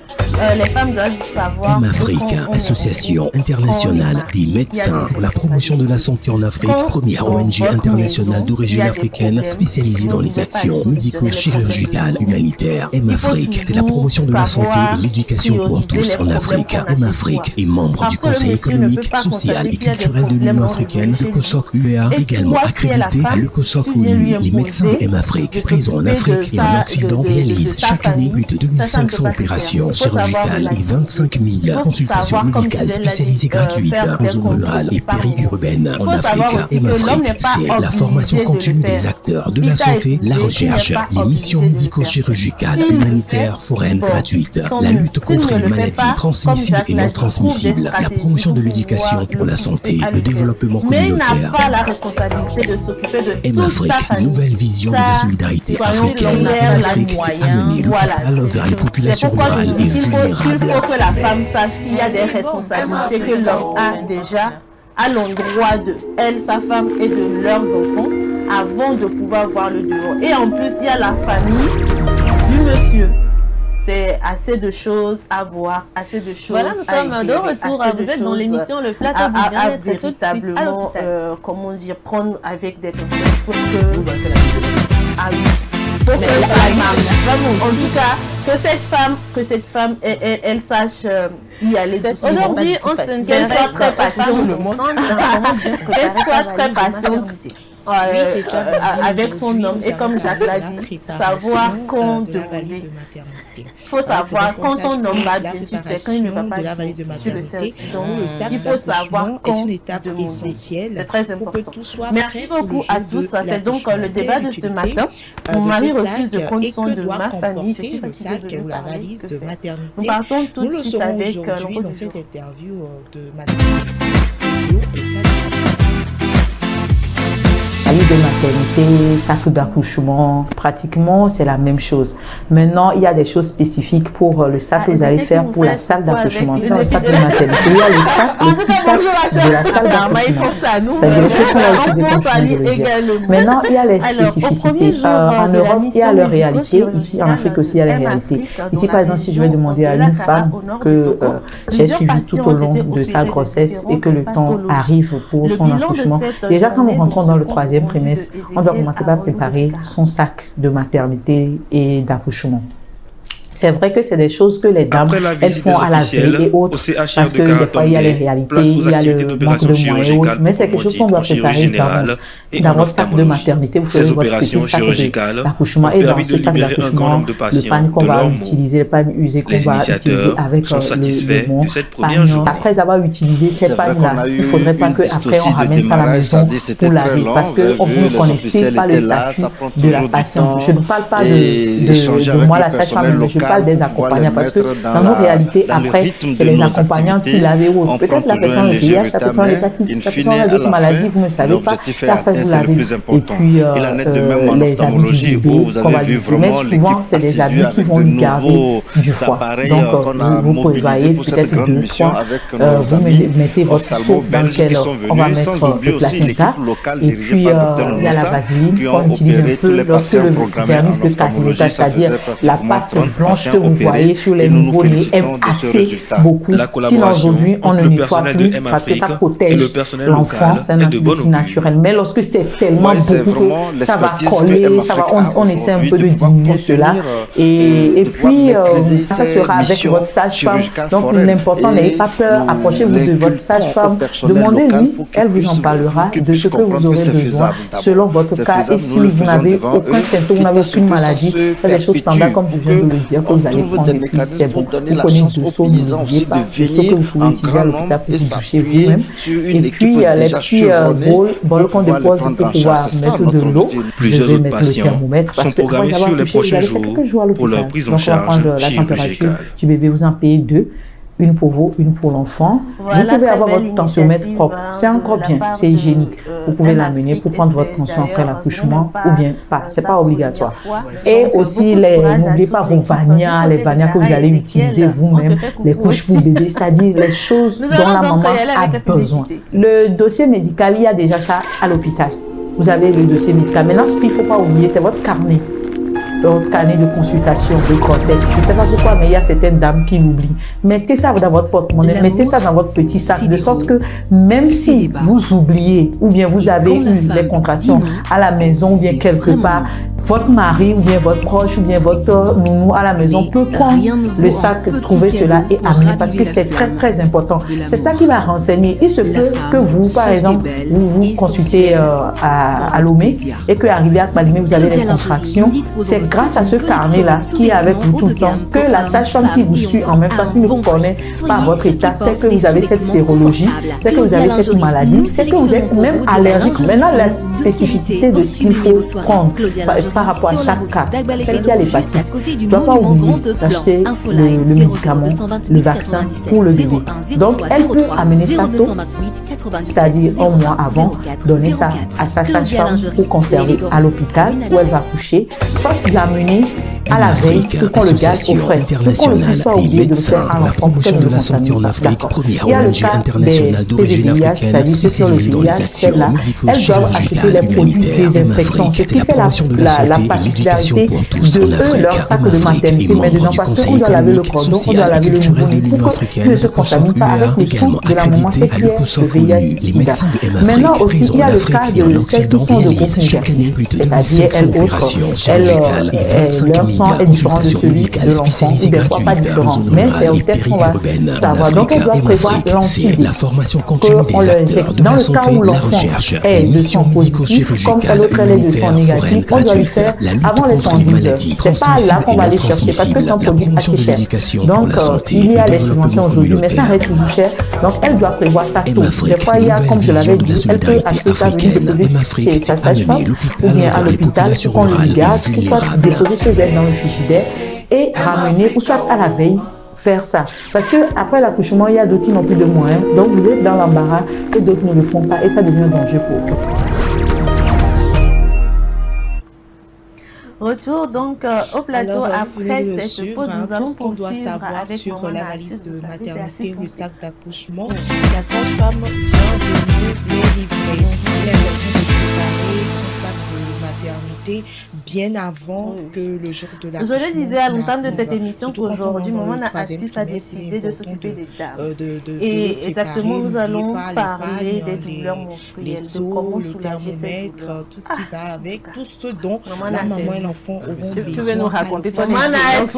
[SPEAKER 2] les femmes doivent savoir...
[SPEAKER 12] M-Afrique, Association internationale des médecins pour la promotion de la santé en Afrique, première ONG internationale d'origine africaine spécialisée dans les actions médico-chirurgicales humanitaires. M-Afrique, c'est la promotion de la santé et l'éducation pour tous en Afrique. M-Afrique est membre du Conseil économique, social et culturel de l'Union africaine, le COSOC UEA, également accrédité à le COSOC ONU. Les médecins de M-Afrique, présents en Afrique et en Occident, réalisent chaque année plus de 2500 opérations chirurgicales et 25 000 consultations médicales spécialisées gratuites en zone rurale et périurbaine. En Afrique, M-Afrique, c'est la formation continue des acteurs de la santé, la recherche, les missions médico-chirurgicales, humanitaires, foraines gratuites, la lutte contre les maladies transmissibles et non transmissibles, la promotion de l'éducation pour la santé, le développement communautaire.
[SPEAKER 2] Mais il n'a pas la responsabilité de s'occuper de
[SPEAKER 12] M-Afrique, nouvelle vision de la solidarité africaine. M-Afrique a amené le capital vers les populations rurales et vulnérables.
[SPEAKER 2] Il faut que la femme sache qu'il y a des responsabilités que l'homme a déjà à l'endroit de elle, sa femme et de leurs enfants avant de pouvoir voir le dehors. Et en plus, il y a la famille du monsieur. C'est assez de choses à voir, assez de choses
[SPEAKER 1] voilà, nous sommes de retour à vous êtes dans l'émission Le Plateau du Bien-être
[SPEAKER 2] véritablement, comment dire, prendre avec des personnes pour que... Ah oui. Pour que ça marche. En tout cas, que cette femme elle sache y aller.
[SPEAKER 1] Aujourd'hui, on s'intéresse très patiente. Qu'elle soit très patiente.
[SPEAKER 3] Oui, c'est ça,
[SPEAKER 1] avec son homme. Et comme Jacques l'a dit, savoir quand demander. Il faut savoir quand ton homme va bien, tu sais, quand il ne va pas bien, tu le sais aussi. Donc, il faut savoir quand demander. C'est très important. Merci beaucoup à tous. C'est donc le débat de ce matin. Mon mari refuse de prendre soin de ma famille. Je suis fatiguée de la valise de maternité. Nous partons tout de suite avec
[SPEAKER 3] aujourd'hui dans cette interview de Madame
[SPEAKER 13] de maternité, sac d'accouchement, pratiquement c'est la même chose. Maintenant, il y a des choses spécifiques pour le sac que vous allez faire pour la salle d'accouchement. Dans le sac de maternité, il y a le petit sac de la salle d'accouchement. C'est des choses qu'on va utiliser. Maintenant, il y a les spécificités. En Europe, il y a leur réalité. Ici, en Afrique aussi, il y a les réalités. Ici, par exemple, si je vais demander à une femme que j'ai suivi tout au long de sa grossesse et que le temps arrive pour son accouchement, déjà quand nous rentrons dans le troisième trimestre, on doit commencer par préparer son sac de maternité et d'accouchement. C'est vrai que c'est des choses que les dames elles font à la veille et autres, parce que des fois il y a les réalités, il y a le manque de moyens et autres, mais c'est quelque chose qu'on doit préparer dans votre sac de maternité. Vous faites votre petit sac d'accouchement et dans ce sac d'accouchement, le pan qu'on va utiliser, le pan usé qu'on va utiliser avec le bon pan. Après avoir utilisé cette pan-là, il ne faudrait pas qu'après on ramène ça à la maison pour laver, parce que vous ne connaissez pas le statut de la patiente. Je ne parle pas de moi la sage-femme, mais je parle des accompagnants, parce que dans nos réalités, après, c'est les accompagnants qui lavent autres. Peut-être la personne le VIH, la personne l'hépatite, la personne a d'autres maladies, vous ne savez pas, et après vous lavez. Et puis, les habits du bébé, qu'on va dire, mais souvent, c'est des habits qui vont lui garder du froid. Donc, vous prévoyez peut-être 2, 3, vous mettez votre seau dans lequel on va mettre le placenta, et puis il y a la vaseline qu'on utilise un peu lorsque le vernis de casineta, c'est-à-dire la pâte blanche que vous voyez sur les nouveau-nés aime assez beaucoup. Sinon aujourd'hui on ne nettoie plus parce que ça protège l'enfant, c'est un antibiotique naturel. Mais lorsque c'est tellement beaucoup que ça va coller, on essaie un peu de diminuer cela. Et puis ça sera avec votre sage-femme. Donc l'important, n'ayez pas peur, approchez-vous de votre sage-femme, demandez-lui, elle vous en parlera de ce que vous aurez besoin selon votre cas. Et si vous n'avez aucun symptôme, vous n'avez aucune maladie, c'est des choses standards comme je viens de le dire, que vous allez prendre et puis c'est bon. Vous connaissez de saut, n'oubliez pas ce que vous pouvez utiliser à l'hôpital pour vous doucher vous-même. Et puis les petits bols qu'on dépose pour pouvoir mettre de l'eau.
[SPEAKER 7] Plusieurs autres patients sont programmés sur les prochains jours pour leur prise en charge chirurgicale.
[SPEAKER 13] Du bébé, vous en payez 2. Une pour vous, une pour l'enfant. Voilà, vous pouvez avoir votre tensiomètre propre. C'est encore bien, c'est hygiénique. Vous pouvez l'amener pour prendre votre tension après l'accouchement ou bien pas. C'est pas obligatoire. Et aussi, n'oubliez pas vos vanias, les vanias que vous allez utiliser vous-même, les couches pour bébé, c'est-à-dire les choses dont la maman a besoin. Le dossier médical, il y a déjà ça à l'hôpital. Vous avez le dossier médical. Maintenant, ce qu'il ne faut pas oublier, c'est votre carnet. Votre carnet de consultation, de grossesse. Je ne sais pas pourquoi, mais il y a certaines dames qui l'oublient. Mettez ça dans votre porte-monnaie, mettez ça dans votre petit sac, de sorte que même si vous oubliez, ou bien vous avez eu des contractions à la maison, ou bien quelque part, votre mari, ou bien votre proche, ou bien votre nounou à la maison peut prendre le sac, trouver cela et amener, parce que c'est très très important. C'est ça qui va renseigner. Il se peut que vous, par exemple, vous consultez à Lomé et qu'arrivé à Malimé, vous avez des contractions. C'est grâce à ce carnet-là qui est avec vous tout le temps, que la sage-femme qui vous suit en même temps, qui vous connaît par votre état, c'est que vous avez cette sérologie, c'est que vous avez cette maladie, c'est que vous êtes même allergique. Maintenant, la spécificité de ce qu'il faut prendre par rapport à chaque cas, celle qui a l'hépatite, tu ne dois pas oublier d'acheter le médicament, le vaccin pour le bébé. Donc, elle peut amener ça tôt, c'est-à-dire un mois avant, donner ça à sa sage-femme pour conserver à l'hôpital où elle va coucher, soit l'amener à la veille pour qu'on le garde au frais.
[SPEAKER 12] Internationale des médecins pour la promotion de la santé en Afrique, première ONG internationale d'origine africaine spécialisée dans les actions médico-chirurgicales humanitaires, Afrique, la promotion de la santé et l'éducation pour tous en Afrique, Afrique est membre du Conseil économique, social et culturel de l'Union africaine, le COSOC UA, également accrédité à l'ECOSOC ONU. Les médecins de M-Afrique présents en Afrique et en Occident réalisent chaque année plus de 1500 opérations chirurgicales et 25 000
[SPEAKER 13] sang est différent de celui de l'enfant, ou des fois pas différent. Mais c'est au test qu'on va savoir. Donc, elle doit prévoir l'anti-D, qu'on l'injecte. Dans le cas où l'enfant est de sang positif, comme l'autre elle est de sang négatif, on doit lui faire avant les 110 heures. C'est pas là qu'on va aller chercher parce que c'est un produit assez cher. Donc, il y a les subventions aujourd'hui, mais ça reste toujours cher. Donc, elle doit prévoir ça tôt. Des fois, il y a, comme je l'avais dit, elle peut acheter ça, venir déposer chez sa sage-femme ou bien à l'hôpital, qu'on lui garde, ou soit déposer chez elle dans le frigidaire et ramener, ou soit à la veille, faire ça. Parce que après l'accouchement, il y a d'autres qui n'ont plus de moyens. Donc, vous êtes dans l'embarras et d'autres ne le font pas et ça devient dangereux pour vous.
[SPEAKER 1] Retour donc au plateau.
[SPEAKER 3] Alors,
[SPEAKER 1] après cette pause, nous allons
[SPEAKER 3] tout ce qu'on doit
[SPEAKER 1] poursuivre
[SPEAKER 3] savoir
[SPEAKER 1] avec
[SPEAKER 3] sur
[SPEAKER 1] Maman
[SPEAKER 3] la
[SPEAKER 1] Narcisse
[SPEAKER 3] valise de
[SPEAKER 1] du service
[SPEAKER 3] maternité, le
[SPEAKER 1] assistance.
[SPEAKER 3] sac d'accouchement. La sage-femme vient de nous les livrer. Elle est en train de préparer son sac de maternité bien avant que le jour de l'accouchement.
[SPEAKER 1] Je le disais à l'entame de cette émission
[SPEAKER 3] Surtout quand
[SPEAKER 1] qu'aujourd'hui,
[SPEAKER 3] on est dans
[SPEAKER 1] Maman
[SPEAKER 3] le troisième
[SPEAKER 1] Narcisse a
[SPEAKER 3] trimestre, il est
[SPEAKER 1] décidé de
[SPEAKER 3] important
[SPEAKER 1] s'occuper des dames.
[SPEAKER 3] de
[SPEAKER 1] Et exactement, nous
[SPEAKER 3] préparer,
[SPEAKER 1] allons
[SPEAKER 3] n'oubliez pas
[SPEAKER 1] parler
[SPEAKER 3] les
[SPEAKER 1] des
[SPEAKER 3] pagnes,
[SPEAKER 1] douleurs
[SPEAKER 3] les
[SPEAKER 1] menstruelles, de
[SPEAKER 3] seaux,
[SPEAKER 1] comment
[SPEAKER 3] le
[SPEAKER 1] soulager ces
[SPEAKER 3] thermomètre,
[SPEAKER 1] douleurs.
[SPEAKER 3] tout ce qui va avec, tout ce dont
[SPEAKER 1] Maman
[SPEAKER 3] la maman
[SPEAKER 1] Narcisse.
[SPEAKER 3] et l'enfant auront besoin.
[SPEAKER 5] Tu veux nous raconter ton
[SPEAKER 1] Maman Narcisse.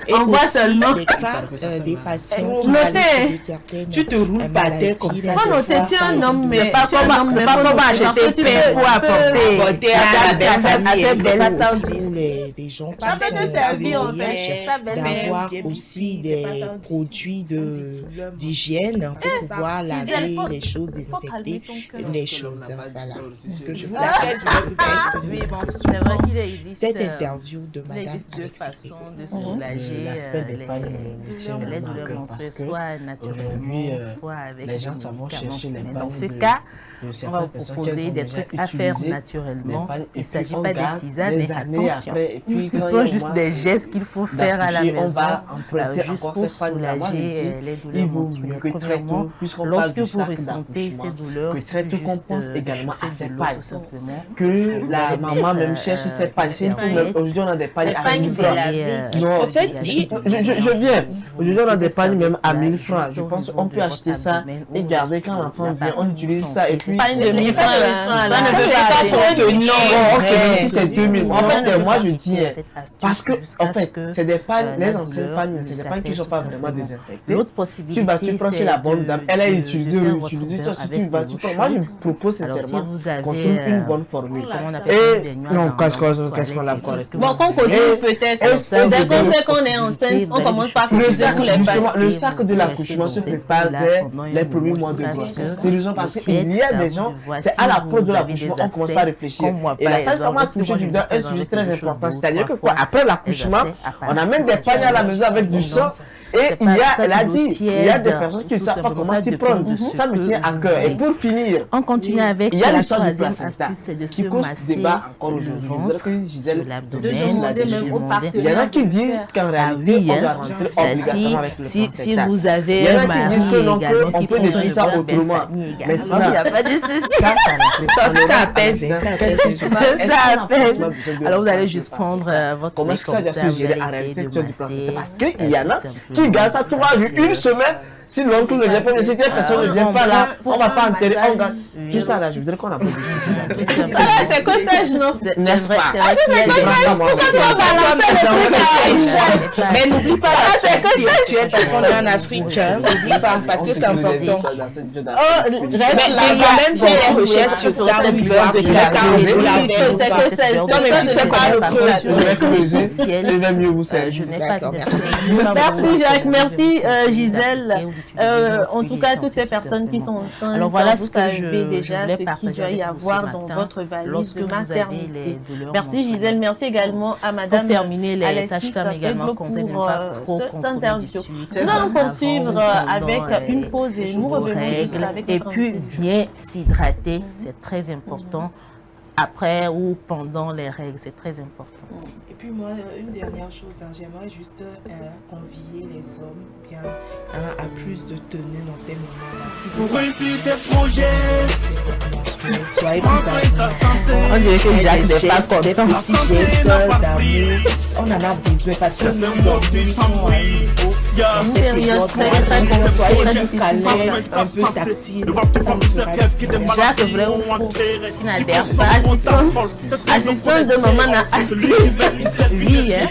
[SPEAKER 3] Et
[SPEAKER 1] On voit
[SPEAKER 3] aussi
[SPEAKER 1] seulement.
[SPEAKER 3] les cas des patients qui
[SPEAKER 1] Notez.
[SPEAKER 3] souffrent de certaines
[SPEAKER 4] Tu te roules par terre comme
[SPEAKER 3] maladies,
[SPEAKER 4] ça.
[SPEAKER 1] Faut
[SPEAKER 3] des
[SPEAKER 1] noter,
[SPEAKER 3] fois,
[SPEAKER 1] tu es
[SPEAKER 3] par
[SPEAKER 1] un
[SPEAKER 3] exemple,
[SPEAKER 1] homme, mais
[SPEAKER 5] C'est pas comment acheter pain pour apporter.
[SPEAKER 3] apporter
[SPEAKER 5] à
[SPEAKER 3] à
[SPEAKER 5] des
[SPEAKER 3] sa famille,
[SPEAKER 5] assez belles
[SPEAKER 3] pour les gens qui
[SPEAKER 1] Ça peut te
[SPEAKER 3] sont
[SPEAKER 1] servir, en
[SPEAKER 3] riches,
[SPEAKER 1] fait. Ça peut
[SPEAKER 3] d'avoir
[SPEAKER 1] bien
[SPEAKER 3] aussi des produits d'hygiène pour pouvoir laver les choses, désinfecter les choses. Voilà. Ce que je voulais
[SPEAKER 1] Oui, bon,
[SPEAKER 3] vous
[SPEAKER 1] c'est vrai qu'il existe
[SPEAKER 3] cette interview de
[SPEAKER 1] il
[SPEAKER 3] Madame
[SPEAKER 1] existe deux
[SPEAKER 3] Alexis.
[SPEAKER 1] façons de soulager
[SPEAKER 4] L'aspect des pagnes me tient
[SPEAKER 1] les
[SPEAKER 4] vraiment à
[SPEAKER 1] douleurs
[SPEAKER 4] cœur
[SPEAKER 1] menstruelles,
[SPEAKER 4] parce que
[SPEAKER 1] soit naturellement,
[SPEAKER 4] aujourd'hui,
[SPEAKER 1] soit avec
[SPEAKER 4] les gens
[SPEAKER 1] des
[SPEAKER 4] savent
[SPEAKER 1] médicaments.
[SPEAKER 4] chercher les
[SPEAKER 1] Mais
[SPEAKER 4] pagnes
[SPEAKER 1] dans ce
[SPEAKER 4] de
[SPEAKER 1] cas, on va
[SPEAKER 4] certaines
[SPEAKER 1] vous
[SPEAKER 4] personnes
[SPEAKER 1] proposer
[SPEAKER 4] qu'elles ont
[SPEAKER 1] des
[SPEAKER 4] déjà
[SPEAKER 1] trucs à faire
[SPEAKER 4] utilisées,
[SPEAKER 1] naturellement.
[SPEAKER 4] mais
[SPEAKER 1] Il ne
[SPEAKER 4] et
[SPEAKER 1] s'agit
[SPEAKER 4] puis
[SPEAKER 1] pas
[SPEAKER 4] on garde
[SPEAKER 1] des tisanes,
[SPEAKER 4] des
[SPEAKER 1] mais
[SPEAKER 4] années
[SPEAKER 1] attention.
[SPEAKER 4] après, et puis
[SPEAKER 1] Ce
[SPEAKER 4] quand il y
[SPEAKER 1] sont
[SPEAKER 4] a
[SPEAKER 1] juste
[SPEAKER 4] un
[SPEAKER 1] des
[SPEAKER 4] mois
[SPEAKER 1] gestes qu'il faut faire à la
[SPEAKER 4] d'accoucher, on
[SPEAKER 1] maison,
[SPEAKER 4] va emprunter
[SPEAKER 1] juste
[SPEAKER 4] encore
[SPEAKER 1] pour
[SPEAKER 4] ces pagnes là-bas
[SPEAKER 1] soulager
[SPEAKER 4] ici.
[SPEAKER 1] les
[SPEAKER 4] Il
[SPEAKER 1] douleurs
[SPEAKER 4] vaut
[SPEAKER 1] menstruelles.
[SPEAKER 4] mieux que très
[SPEAKER 1] Premièrement,
[SPEAKER 4] tôt, puisqu'on parle
[SPEAKER 1] lorsque
[SPEAKER 4] du
[SPEAKER 1] vous
[SPEAKER 4] sac
[SPEAKER 1] ressentez
[SPEAKER 4] d'accouchement,
[SPEAKER 1] ces douleurs,
[SPEAKER 4] que très tôt qu'on pense également à ces pagnes,
[SPEAKER 1] simplement.
[SPEAKER 4] que
[SPEAKER 1] Vous
[SPEAKER 4] la
[SPEAKER 1] allez
[SPEAKER 4] maman
[SPEAKER 1] mettre,
[SPEAKER 4] même cherche ces pagnes.
[SPEAKER 1] des
[SPEAKER 4] Aujourd'hui, on a des pagnes
[SPEAKER 1] les
[SPEAKER 4] à
[SPEAKER 1] pagnes
[SPEAKER 4] 1000
[SPEAKER 1] de
[SPEAKER 4] francs.
[SPEAKER 1] la vie.
[SPEAKER 4] Non,
[SPEAKER 3] En fait,
[SPEAKER 4] je viens. Aujourd'hui, on a des pagnes même à 1000 francs. Je pense qu'on peut acheter ça et garder quand l'enfant vient. On utilise ça et puis.
[SPEAKER 1] Pagne de 1000 francs, ça ne
[SPEAKER 3] Ça,
[SPEAKER 1] peut
[SPEAKER 3] c'est
[SPEAKER 1] pas
[SPEAKER 3] pas
[SPEAKER 1] aller.
[SPEAKER 3] contenant.
[SPEAKER 4] Bon, ok, même si c'est 2000. En fait, moi, je dis, parce que, en fait,
[SPEAKER 1] que
[SPEAKER 4] c'est des pagnes, les
[SPEAKER 1] la
[SPEAKER 4] anciennes
[SPEAKER 1] douleur
[SPEAKER 4] pagnes,
[SPEAKER 1] ne
[SPEAKER 4] c'est des pagnes qui ne sont pas vraiment
[SPEAKER 1] s'appelle
[SPEAKER 4] désinfectées.
[SPEAKER 1] L'autre possibilité,
[SPEAKER 4] Tu prends chez la bonne dame, elle a utilisé,
[SPEAKER 1] faire
[SPEAKER 4] réutilisé,
[SPEAKER 1] votre
[SPEAKER 4] toi, si
[SPEAKER 1] beurre
[SPEAKER 4] tu vas,
[SPEAKER 1] avec
[SPEAKER 4] tu
[SPEAKER 1] de
[SPEAKER 4] prends.
[SPEAKER 1] l'eau
[SPEAKER 4] Moi, je
[SPEAKER 1] chaude.
[SPEAKER 4] propose
[SPEAKER 1] Alors, si
[SPEAKER 4] sincèrement
[SPEAKER 1] vous avez,
[SPEAKER 4] qu'on trouve une bonne formule.
[SPEAKER 1] comment on appelle
[SPEAKER 4] Et,
[SPEAKER 1] ça, baignoire
[SPEAKER 4] non,
[SPEAKER 1] dans
[SPEAKER 4] qu'est-ce
[SPEAKER 1] votre
[SPEAKER 4] qu'on l'a
[SPEAKER 1] toilette,
[SPEAKER 4] correctement.
[SPEAKER 1] Bon, qu'on cotise peut-être.
[SPEAKER 4] ça,
[SPEAKER 1] Dès
[SPEAKER 4] vous
[SPEAKER 1] qu'on
[SPEAKER 4] avez
[SPEAKER 1] sait qu'on est enceinte, on commence par
[SPEAKER 4] Le
[SPEAKER 1] cotiser
[SPEAKER 4] sac,
[SPEAKER 1] pour les
[SPEAKER 4] justement,
[SPEAKER 1] pages.
[SPEAKER 4] le sac de l'accouchement se prépare dès les premiers mois de grossesse. C'est raison parce qu'il y a des gens, c'est à la pause de l'accouchement, on commence pas à réfléchir. Et la sage-femme a touché du doigt un sujet très important, c'est-à-dire que quoi, après l'accouchement, on amène des pagnes à la maison avec du sang. Et elle a dit, il y a des personnes qui ne savent pas comment s'y prendre. Ça me tient à cœur. Et pour finir,
[SPEAKER 1] on continue avec
[SPEAKER 4] il y a
[SPEAKER 1] la
[SPEAKER 4] l'histoire du
[SPEAKER 1] troisième
[SPEAKER 4] placenta
[SPEAKER 1] astuce, c'est de
[SPEAKER 4] qui
[SPEAKER 1] se
[SPEAKER 4] cause
[SPEAKER 1] masser
[SPEAKER 4] débat encore aujourd'hui. Je voudrais que Gisèle
[SPEAKER 1] l'abdomen,
[SPEAKER 4] il y en a qui disent qu'en réalité, on doit rentrer obligatoirement avec le
[SPEAKER 1] si
[SPEAKER 4] placenta.
[SPEAKER 1] vous avez
[SPEAKER 4] Il y en a
[SPEAKER 1] un
[SPEAKER 4] qui
[SPEAKER 1] mari
[SPEAKER 4] disent que non,
[SPEAKER 1] également
[SPEAKER 4] on
[SPEAKER 1] qui
[SPEAKER 4] peut détruire ça autrement. Maintenant,
[SPEAKER 1] il n'y a pas de souci.
[SPEAKER 3] Ça apaise.
[SPEAKER 1] Ça apaise. Alors vous allez juste prendre votre
[SPEAKER 4] comment
[SPEAKER 1] lait
[SPEAKER 4] est-ce que ça
[SPEAKER 1] comme
[SPEAKER 4] doit se
[SPEAKER 1] vous
[SPEAKER 4] gérer
[SPEAKER 1] allez
[SPEAKER 4] en
[SPEAKER 1] essayer
[SPEAKER 4] réalité
[SPEAKER 1] de
[SPEAKER 4] sur du placenta?
[SPEAKER 1] masser,
[SPEAKER 4] Parce qu'il y en a
[SPEAKER 1] tout
[SPEAKER 4] qui gardent ça
[SPEAKER 1] simplement,
[SPEAKER 4] souvent une semaine. Si l'oncle ne vient pas, mais si telle personne ne vient pas là, on ne va pas enterrer. On garde tout ça là. Je voudrais qu'on a pas de
[SPEAKER 1] c'est costage, non?
[SPEAKER 4] N'est-ce pas?
[SPEAKER 3] Mais n'oublie pas l'aspect spirituel parce qu'on est en Afrique. N'oublie pas parce que c'est important. Mais quand même faire des recherches sur ça. Non, mais tu sais pas
[SPEAKER 4] il va mieux vous servir.
[SPEAKER 1] Merci Jacques, merci Gisèle. En tout cas, toutes ces personnes qui sont enceintes, alors voilà ce que je savez déjà ce qu'il doit y avoir dans votre valise de maternité. Merci Gisèle, merci également à Madame. Pour terminer, les sages-femmes également conseillent de ne pas trop consommer du sucre. Nous allons poursuivre avec une pause et nous revenons juste avec et puis bien s'hydrater, c'est très important. Après ou pendant les règles, c'est très important.
[SPEAKER 3] Et puis moi, une dernière chose, j'aimerais juste convier les hommes bien à plus de tenue dans ces moments-là. Si vous
[SPEAKER 14] réussir tes projets,
[SPEAKER 3] soyez plus
[SPEAKER 5] on dirait que Jacques n'est pas content.
[SPEAKER 3] des petits gestes d'amour, on en a besoin parce que nous,
[SPEAKER 2] Une période très
[SPEAKER 3] soyez câlin, un peu tactile.
[SPEAKER 2] Jacques Vreo, qui n'adhère pas à assistance de maman n'a assistance. Oui, hein.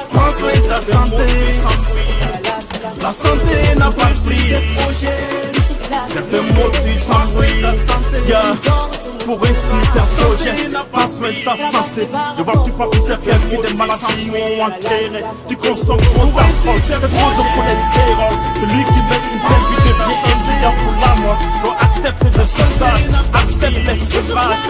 [SPEAKER 14] Prends soin de ta santé. La santé n'a pas pris des projets. Certains mots tu s'enfuient. Pour réussir tes projets, prends soin de ta santé. Je vois que tu fais plusieurs qui des maladies ont enterré. Tu consommes trop d'alcool, trop de cholestérol. Celui qui met une telle vie devient un pour la mort. Donc accepte le stade, accepte l'esclavage.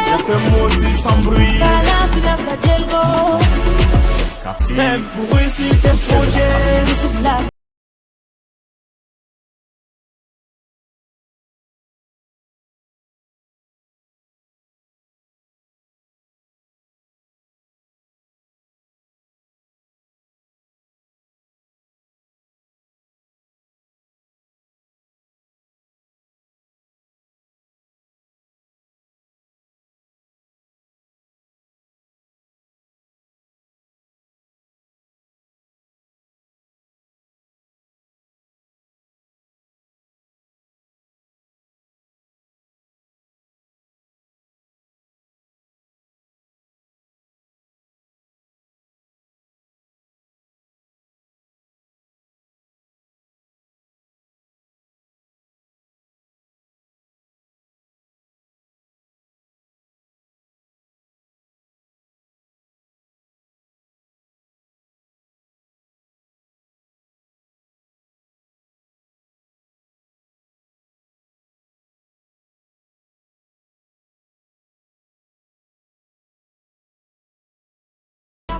[SPEAKER 14] Certains mots disent sans bruit. Step pour réussir tes projets.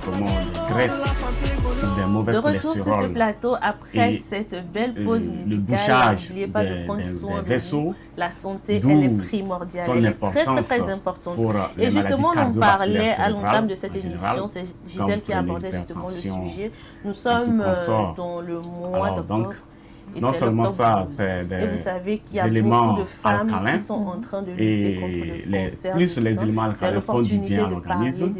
[SPEAKER 15] de graisse, des mauvais
[SPEAKER 1] de retour
[SPEAKER 15] cholestérol.
[SPEAKER 1] sur ce plateau après cette belle pause musicale. N'oubliez pas de prendre soin de vous. La santé, elle est primordiale, elle est très importante. Et justement, on parlait à l'entame de cette émission, c'est Gisèle qui abordait justement le sujet. Nous sommes dans le mois d'octobre. Et
[SPEAKER 15] non seulement ça, c'est
[SPEAKER 1] et vous savez qu'il y a beaucoup de femmes qui sont en train de lutter contre le cancer.
[SPEAKER 15] Plus les éléments alcalins font du bien à l'organisme,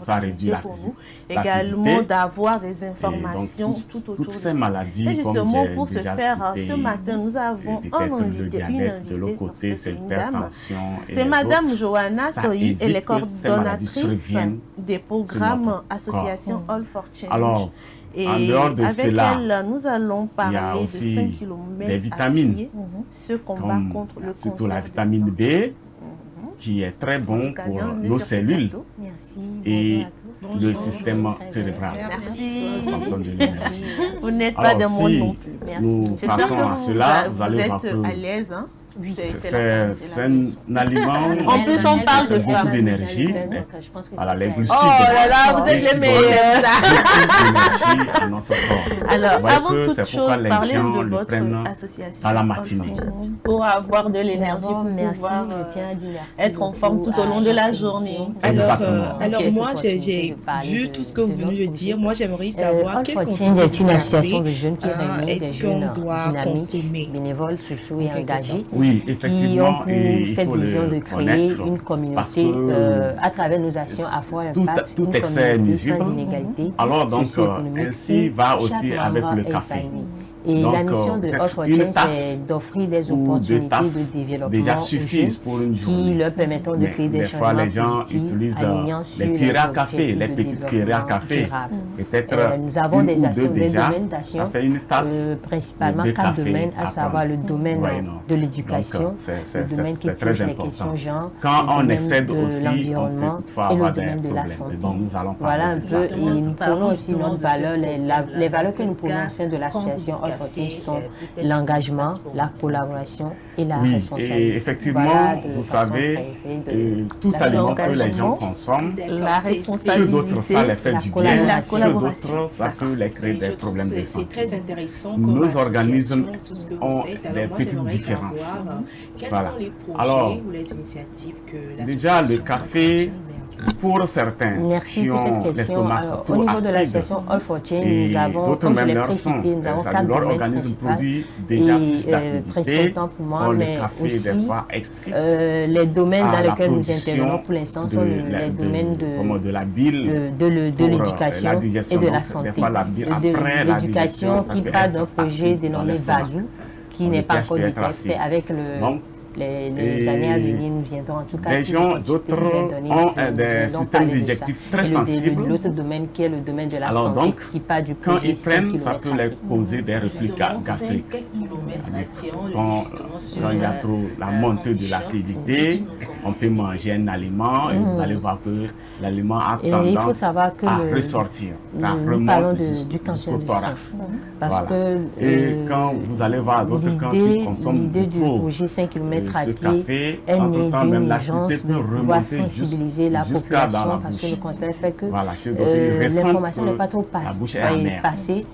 [SPEAKER 15] ça réduit
[SPEAKER 1] l'acidité. Également d'avoir des informations tout autour de
[SPEAKER 15] ces maladies.
[SPEAKER 1] Et justement, pour ce faire, ce matin, nous avons une invitée, c'est une dame. C'est Madame Johanna Toyi, elle est coordonnatrice des programmes Association All for Change. Et avec elle, nous allons parler de 5 km
[SPEAKER 15] des vitamines,
[SPEAKER 1] ce combat contre le cancer.
[SPEAKER 15] Surtout la vitamine B, qui est très bon pour nos cellules et le système cérébral.
[SPEAKER 1] Merci. Vous n'êtes pas de monde non plus.
[SPEAKER 15] Nous passons à cela.
[SPEAKER 1] Vous êtes à l'aise.
[SPEAKER 15] Oui, c'est un aliment.
[SPEAKER 1] En plus, on parle de
[SPEAKER 15] beaucoup d'énergie. Voilà, les glucides.
[SPEAKER 1] Oh là là, vous êtes les meilleurs. Alors, avant toute chose, parlez de votre association
[SPEAKER 15] à la matinée
[SPEAKER 1] pour avoir de l'énergie, pour pouvoir être en forme tout au long de la journée.
[SPEAKER 3] Alors moi, j'ai vu tout ce que vous venez de dire. Moi, j'aimerais savoir quelle quantité
[SPEAKER 16] est une association de jeunes qui réunit des
[SPEAKER 3] est-ce
[SPEAKER 16] jeunes
[SPEAKER 3] qu'on doit consommer,
[SPEAKER 16] bénévoles surtout et engagés.
[SPEAKER 15] Oui,
[SPEAKER 16] qui ont pour cette vision de créer une communauté à travers nos actions à fort impact, une communauté sans inégalité.
[SPEAKER 15] Alors donc, ainsi va aussi avec le café.
[SPEAKER 16] Et la mission de All for Change, c'est d'offrir des opportunités de développement aux jeunes qui leur permettront de créer des changements positifs, alignant sur
[SPEAKER 15] les cuillères à café, les petites cuillères à café.
[SPEAKER 16] Nous avons des actions, des domaines d'action, principalement 4 domaines, à savoir le domaine de l'éducation, le domaine qui touche les questions genre, le domaine de l'environnement et le domaine de la santé. Voilà un peu, et nous prenons aussi notre valeur, les valeurs que nous prenons au sein de l'association All for Change sont l'engagement, la collaboration et la responsabilité.
[SPEAKER 15] Et effectivement, voilà, vous savez, tout aliment que les gens consomment,
[SPEAKER 1] la responsabilité,
[SPEAKER 15] d'autres ça les fait du bien, d'autres ça peut les créer des problèmes de santé.
[SPEAKER 3] C'est très intéressant.
[SPEAKER 15] Nos organismes ont des petites différences.
[SPEAKER 3] Quels sont les projets ou les initiatives que
[SPEAKER 15] déjà le café, pour certains,
[SPEAKER 16] merci pour cette question. Alors, au niveau de l'association All for Change, nous avons, comme je l'ai précisé, nous avons 4 domaines principaux et principalement pour moi, mais aussi les domaines dans lesquels nous intervenons pour l'instant sont les domaines de l'éducation et de la santé. De l'éducation qui part d'un projet dénommé VASU, qui n'est pas encore détecté avec les années à venir, nous viendrons en tout cas.
[SPEAKER 15] D'autres ont des systèmes digestifs très sensibles.
[SPEAKER 16] L'autre domaine qui est le domaine de la santé, qui part du projet.
[SPEAKER 15] Quand ils prennent, ça peut leur causer des reflux gastriques. Quand il y a trop la montée de l'acidité, on peut manger un aliment et vous allez voir que l'aliment a tendance à ressortir. Ça remonte
[SPEAKER 16] du cancer du
[SPEAKER 15] thorax.
[SPEAKER 16] Parce que
[SPEAKER 15] quand vous allez voir d'autres camps qui consomment
[SPEAKER 16] l'idée du projet 5 km à pied est née d'une urgence de pouvoir sensibiliser la population parce que le cancer fait que l'information n'est pas trop passée.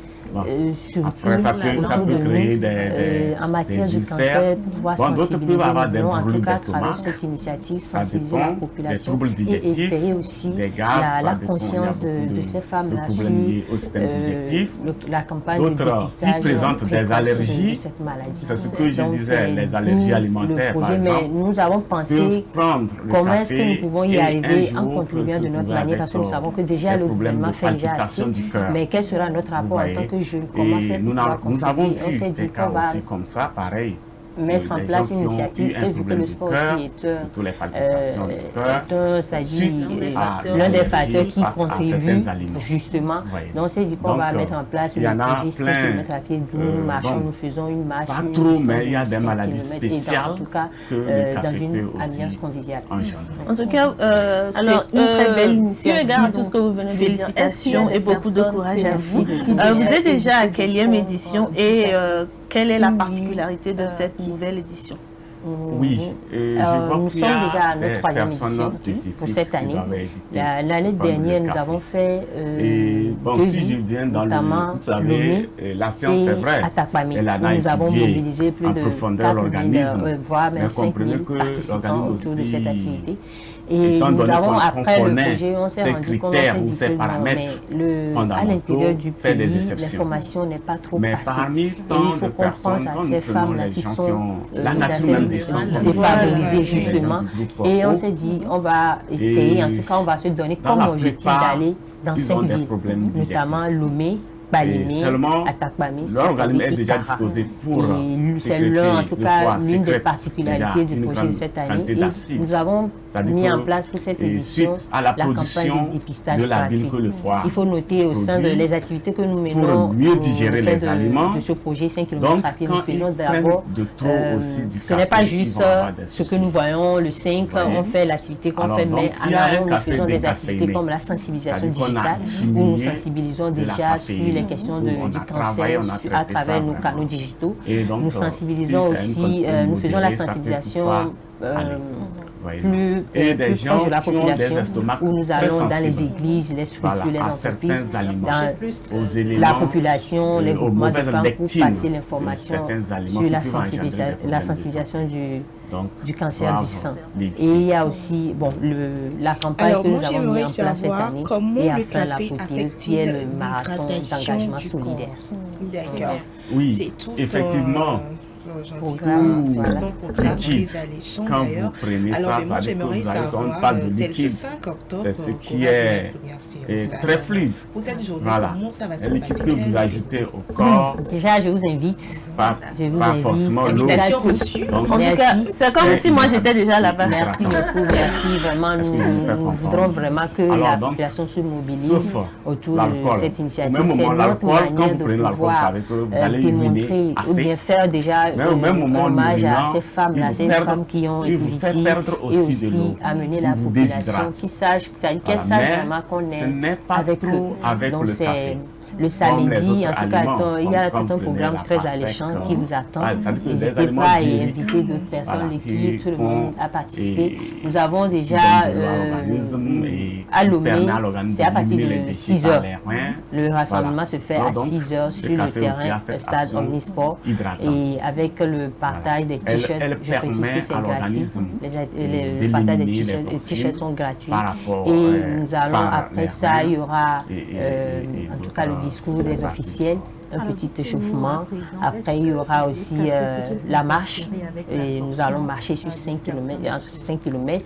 [SPEAKER 16] Surtout autour de nous, en matière de cancer, pouvoir sensibiliser, en tout cas à travers cette initiative, sensibiliser la population et éclairer aussi la conscience de ces femmes-là sur la campagne de dépistage
[SPEAKER 15] de
[SPEAKER 16] cette maladie.
[SPEAKER 15] C'est ce que je disais, les allergies alimentaires, par exemple.
[SPEAKER 16] Mais nous avons pensé comment est-ce que nous pouvons y arriver en contribuant de notre manière, parce que nous savons que déjà le gouvernement fait déjà assez, mais quel sera notre rapport en tant que jeunes, comment faire pour pouvoir contribuer. On s'est dit qu'on va
[SPEAKER 15] comme ça, pareil.
[SPEAKER 16] Mettre en place une initiative et vu que le sport aussi est l'un des facteurs qui contribue justement. Donc on s'est dit qu'on va mettre en place le projet 5 km à pied, nous marchons, nous faisons une marche,
[SPEAKER 15] pas trop, mais il y a des maladies spéciales,
[SPEAKER 16] en tout cas dans une alliance conviviale.
[SPEAKER 1] En tout cas, alors une très belle initiative. À tout ce que vous venez de dire, félicitations et beaucoup de courage à vous. Vous êtes déjà à quelle édition et quelle est la particularité de cette nouvelle édition?
[SPEAKER 15] Oui,
[SPEAKER 16] nous sommes déjà à notre 3e édition pour cette année. L'année dernière, nous avons fait notamment Lomé et Atakpamé. Nous avons mobilisé plus de 4 000, voire même 5 000 participants autour de cette activité. Et nous avons, après le projet, on s'est rendu compte, on s'est dit que à l'intérieur du pays, l'information n'est pas trop passée. Et il faut qu'on pense à ces femmes-là qui sont défavorisées, justement. Et on s'est dit, on va essayer, en tout cas, on va se donner comme objectif d'aller dans 5 villes, notamment Lomé, Balémé, Atakpamé,
[SPEAKER 15] l'organisme est déjà disposé pour.
[SPEAKER 16] C'est l'un, en tout cas, l'une des particularités du projet de cette année. Et nous avons mis en place pour cette édition la campagne de dépistage gratuit. Il faut noter au sein des activités que nous menons de ce projet 5 km à pied, nous faisons d'abord, ce n'est pas juste ce que nous voyons le 5, on fait l'activité qu'on fait, mais en amont nous faisons des activités comme la sensibilisation digitale, où nous sensibilisons déjà sur les questions du cancer à travers nos canaux digitaux. Nous sensibilisons aussi, nous faisons la sensibilisation plus proche de la population, où nous allons dans les églises, les structures, les entreprises, dans la population, les groupements de femmes pour passer l'information sur la sensibilisation du cancer du sein. Et il y a aussi la campagne que nous avons mis en place cette année et après la poteuse qui est le marathon d'engagement solidaire.
[SPEAKER 3] D'accord.
[SPEAKER 15] Oui, effectivement.
[SPEAKER 3] Programme, c'est tout un programme très alléchant d'ailleurs. Alors, moi, j'aimerais savoir, c'est le 5 octobre,
[SPEAKER 15] c'est ce qui est très fluide.
[SPEAKER 3] Pour cette journée, comment ça va se
[SPEAKER 15] passer?
[SPEAKER 3] L'équipe
[SPEAKER 15] que vous ajoutez au corps.
[SPEAKER 16] Déjà, je vous invite.
[SPEAKER 3] Invitation reçue.
[SPEAKER 1] En tout cas, c'est comme si moi j'étais déjà là-bas.
[SPEAKER 16] Merci beaucoup, merci. Vraiment, nous voudrons vraiment que la population se mobilise autour de cette initiative. C'est notre manière de pouvoir démontrer ou bien faire déjà un hommage à ces femmes-là, ces femmes qui ont été victimes, et aussi amener la population qui sache, qu'elle sache vraiment qu'on est avec eux. Donc c'est le samedi, en tout cas, il y a tout un programme très alléchant qui vous attend. N'hésitez pas à inviter d'autres personnes, l'équipe, tout le monde à participer. Nous avons déjà à Lomé, c'est à partir de 6 h. Le rassemblement se fait à 6 h sur le terrain, le stade Omnisport, et avec le partage des t-shirts, je précise que c'est gratuit. Le partage des t-shirts sont gratuits. Et nous allons, après ça, il y aura, en tout cas, le discours des officiels, un petit échauffement. Après, il y aura aussi la marche. Et nous allons marcher sur 5 km.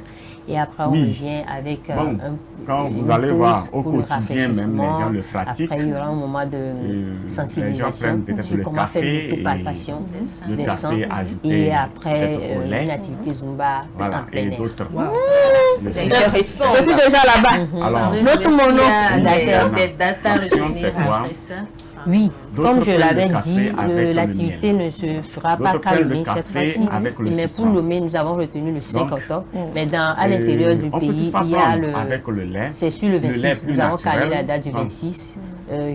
[SPEAKER 16] Et après, on revient avec
[SPEAKER 15] quand vous allez voir au quotidien, même les gens le pratiquent.
[SPEAKER 16] Après, il y aura un moment de sensibilisation sur comment faire l'autopalpation des sangs. Et après, une activité Zumba en plein air.
[SPEAKER 3] Intéressant.
[SPEAKER 16] Je suis déjà là-bas. Notre mono.
[SPEAKER 1] Des datas retenues après ça.
[SPEAKER 16] Oui, comme je l'avais dit, l'activité ne se fera pas calmer cette fois-ci. Mais pour Lomé, nous avons retenu le 5 octobre. Mais à l'intérieur du pays, il y a c'est sur le 26. Nous avons calé la date du 26.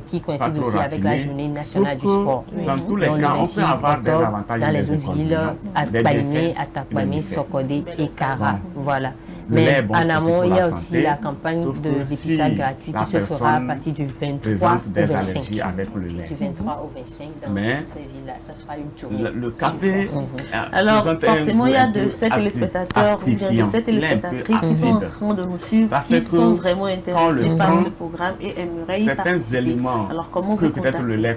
[SPEAKER 16] Qui coïncide aussi avec la journée nationale du sport.
[SPEAKER 15] Dans tous les cas, on peut avoir des avantages.
[SPEAKER 16] Dans les autres villes, à Balémé, Atakpamé, Sokodé et Kara. Voilà. Mais en amont, il y a aussi la campagne de dépistage gratuit qui se fera à partir du 23 au 25. Du 23 au 25 dans ces villes-là. Ça sera une journée.
[SPEAKER 15] Le café.
[SPEAKER 1] Alors, forcément, il y a de ces téléspectateurs ou bien de ces téléspectatrices qui sont en train de nous suivre, qui sont vraiment intéressés par ce programme et aimeraient y participer. Alors, comment vous contactez?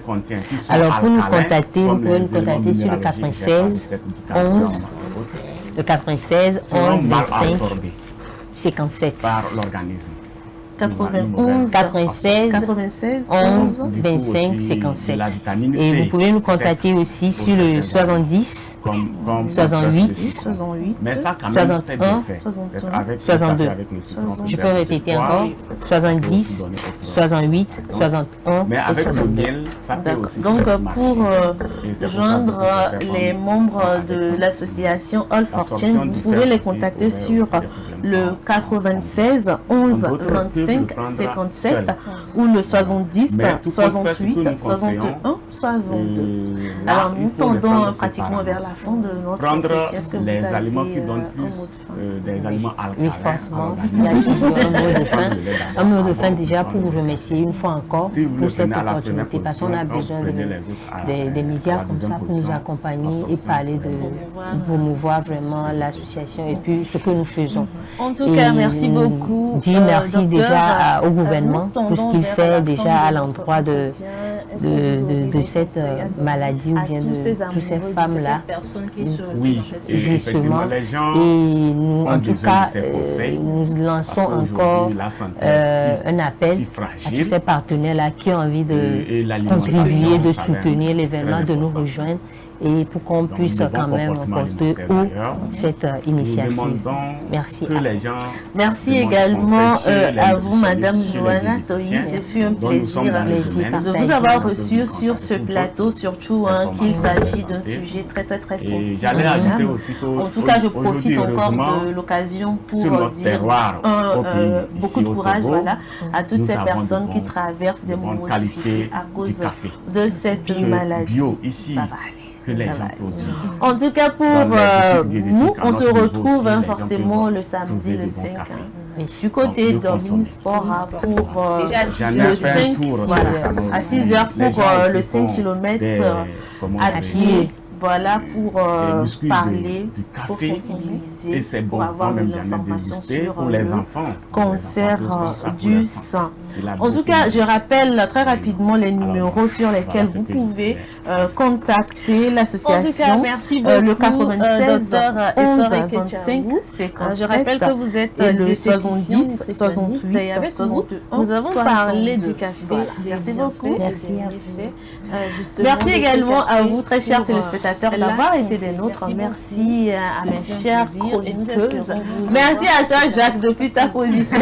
[SPEAKER 16] Alors, pour nous contacter, vous pouvez nous contacter sur le 96 11. Le 96 11 25 57.
[SPEAKER 15] Par l'organisme.
[SPEAKER 16] 96 11 25 57. Et vous pouvez nous contacter aussi sur le 70 68 61 62. Je peux répéter encore 70 68 61 et 62.
[SPEAKER 1] Donc pour joindre les membres de l'association All Fortune, vous pouvez les contacter sur
[SPEAKER 2] le 96 11 25 57 ou le 70 68 61 62. Alors nous tendons pratiquement vers la fin de notre entretien. Est-ce que vous avez
[SPEAKER 15] aliments qui donnent plus des aliments alcalins?
[SPEAKER 16] Oui, forcément. Il y a toujours un mot de fin. Un mot de fin déjà pour vous remercier une fois encore pour cette opportunité parce qu'on a besoin des médias comme ça pour nous accompagner et parler de promouvoir vraiment l'association et puis ce que nous faisons.
[SPEAKER 2] En tout cas, merci beaucoup.
[SPEAKER 16] Dire merci déjà au gouvernement pour ce qu'il fait déjà à l'endroit de cette maladie ou bien de toutes ces femmes-là.
[SPEAKER 15] Oui,
[SPEAKER 16] justement. Et nous, en tout cas, nous lançons encore un appel à tous ces partenaires-là qui ont envie de contribuer, de soutenir l'événement, de nous rejoindre et pour qu'on puisse quand même porter haut cette initiative. Merci.
[SPEAKER 2] Merci également à vous, Madame Johanna Toyi. Ce fut un plaisir de vous avoir reçu sur ce plateau, surtout qu'il s'agit d'un sujet très sensible. En tout cas, je profite encore de l'occasion pour dire beaucoup de courage à toutes ces personnes qui traversent des moments difficiles à cause de cette maladie. Ça va aller. En tout cas, pour nous, on se retrouve forcément le samedi, le 5. Du côté d'Omnisport pour le 5, à 6 heures pour le 5 km à pied. Voilà, pour parler, pour sensibiliser, pour avoir de l'information sur le cancer du sein. En tout cas, je rappelle très rapidement les numéros sur lesquels vous pouvez contacter l'association.
[SPEAKER 1] Merci beaucoup,
[SPEAKER 2] le 96 11 25 57.
[SPEAKER 1] Je rappelle que vous êtes
[SPEAKER 2] et le 70 68 61.
[SPEAKER 1] Nous avons parlé du café.
[SPEAKER 2] Voilà. Merci beaucoup.
[SPEAKER 16] Merci à vous.
[SPEAKER 2] Merci également à vous, très chers téléspectateurs, d'avoir été des nôtres. Merci à mes chères chroniqueuses. Merci à toi, Jacques, depuis ta position.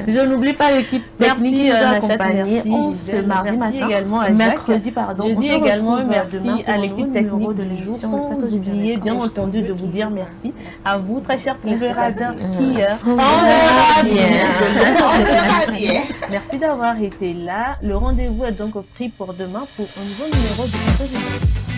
[SPEAKER 2] Je n'oublie pas l'équipe technique qui nous a accompagnés ce mardi matin, mercredi, pardon.
[SPEAKER 1] Je dis également merci à l'équipe technique de l'émission, sans oublier bien entendu de vous dire merci à vous, très chers téléspectateurs, qui
[SPEAKER 3] on verra bien.
[SPEAKER 1] Merci d'avoir été là. Le rendez-vous est donc pris pour demain pour un nouveau numéro de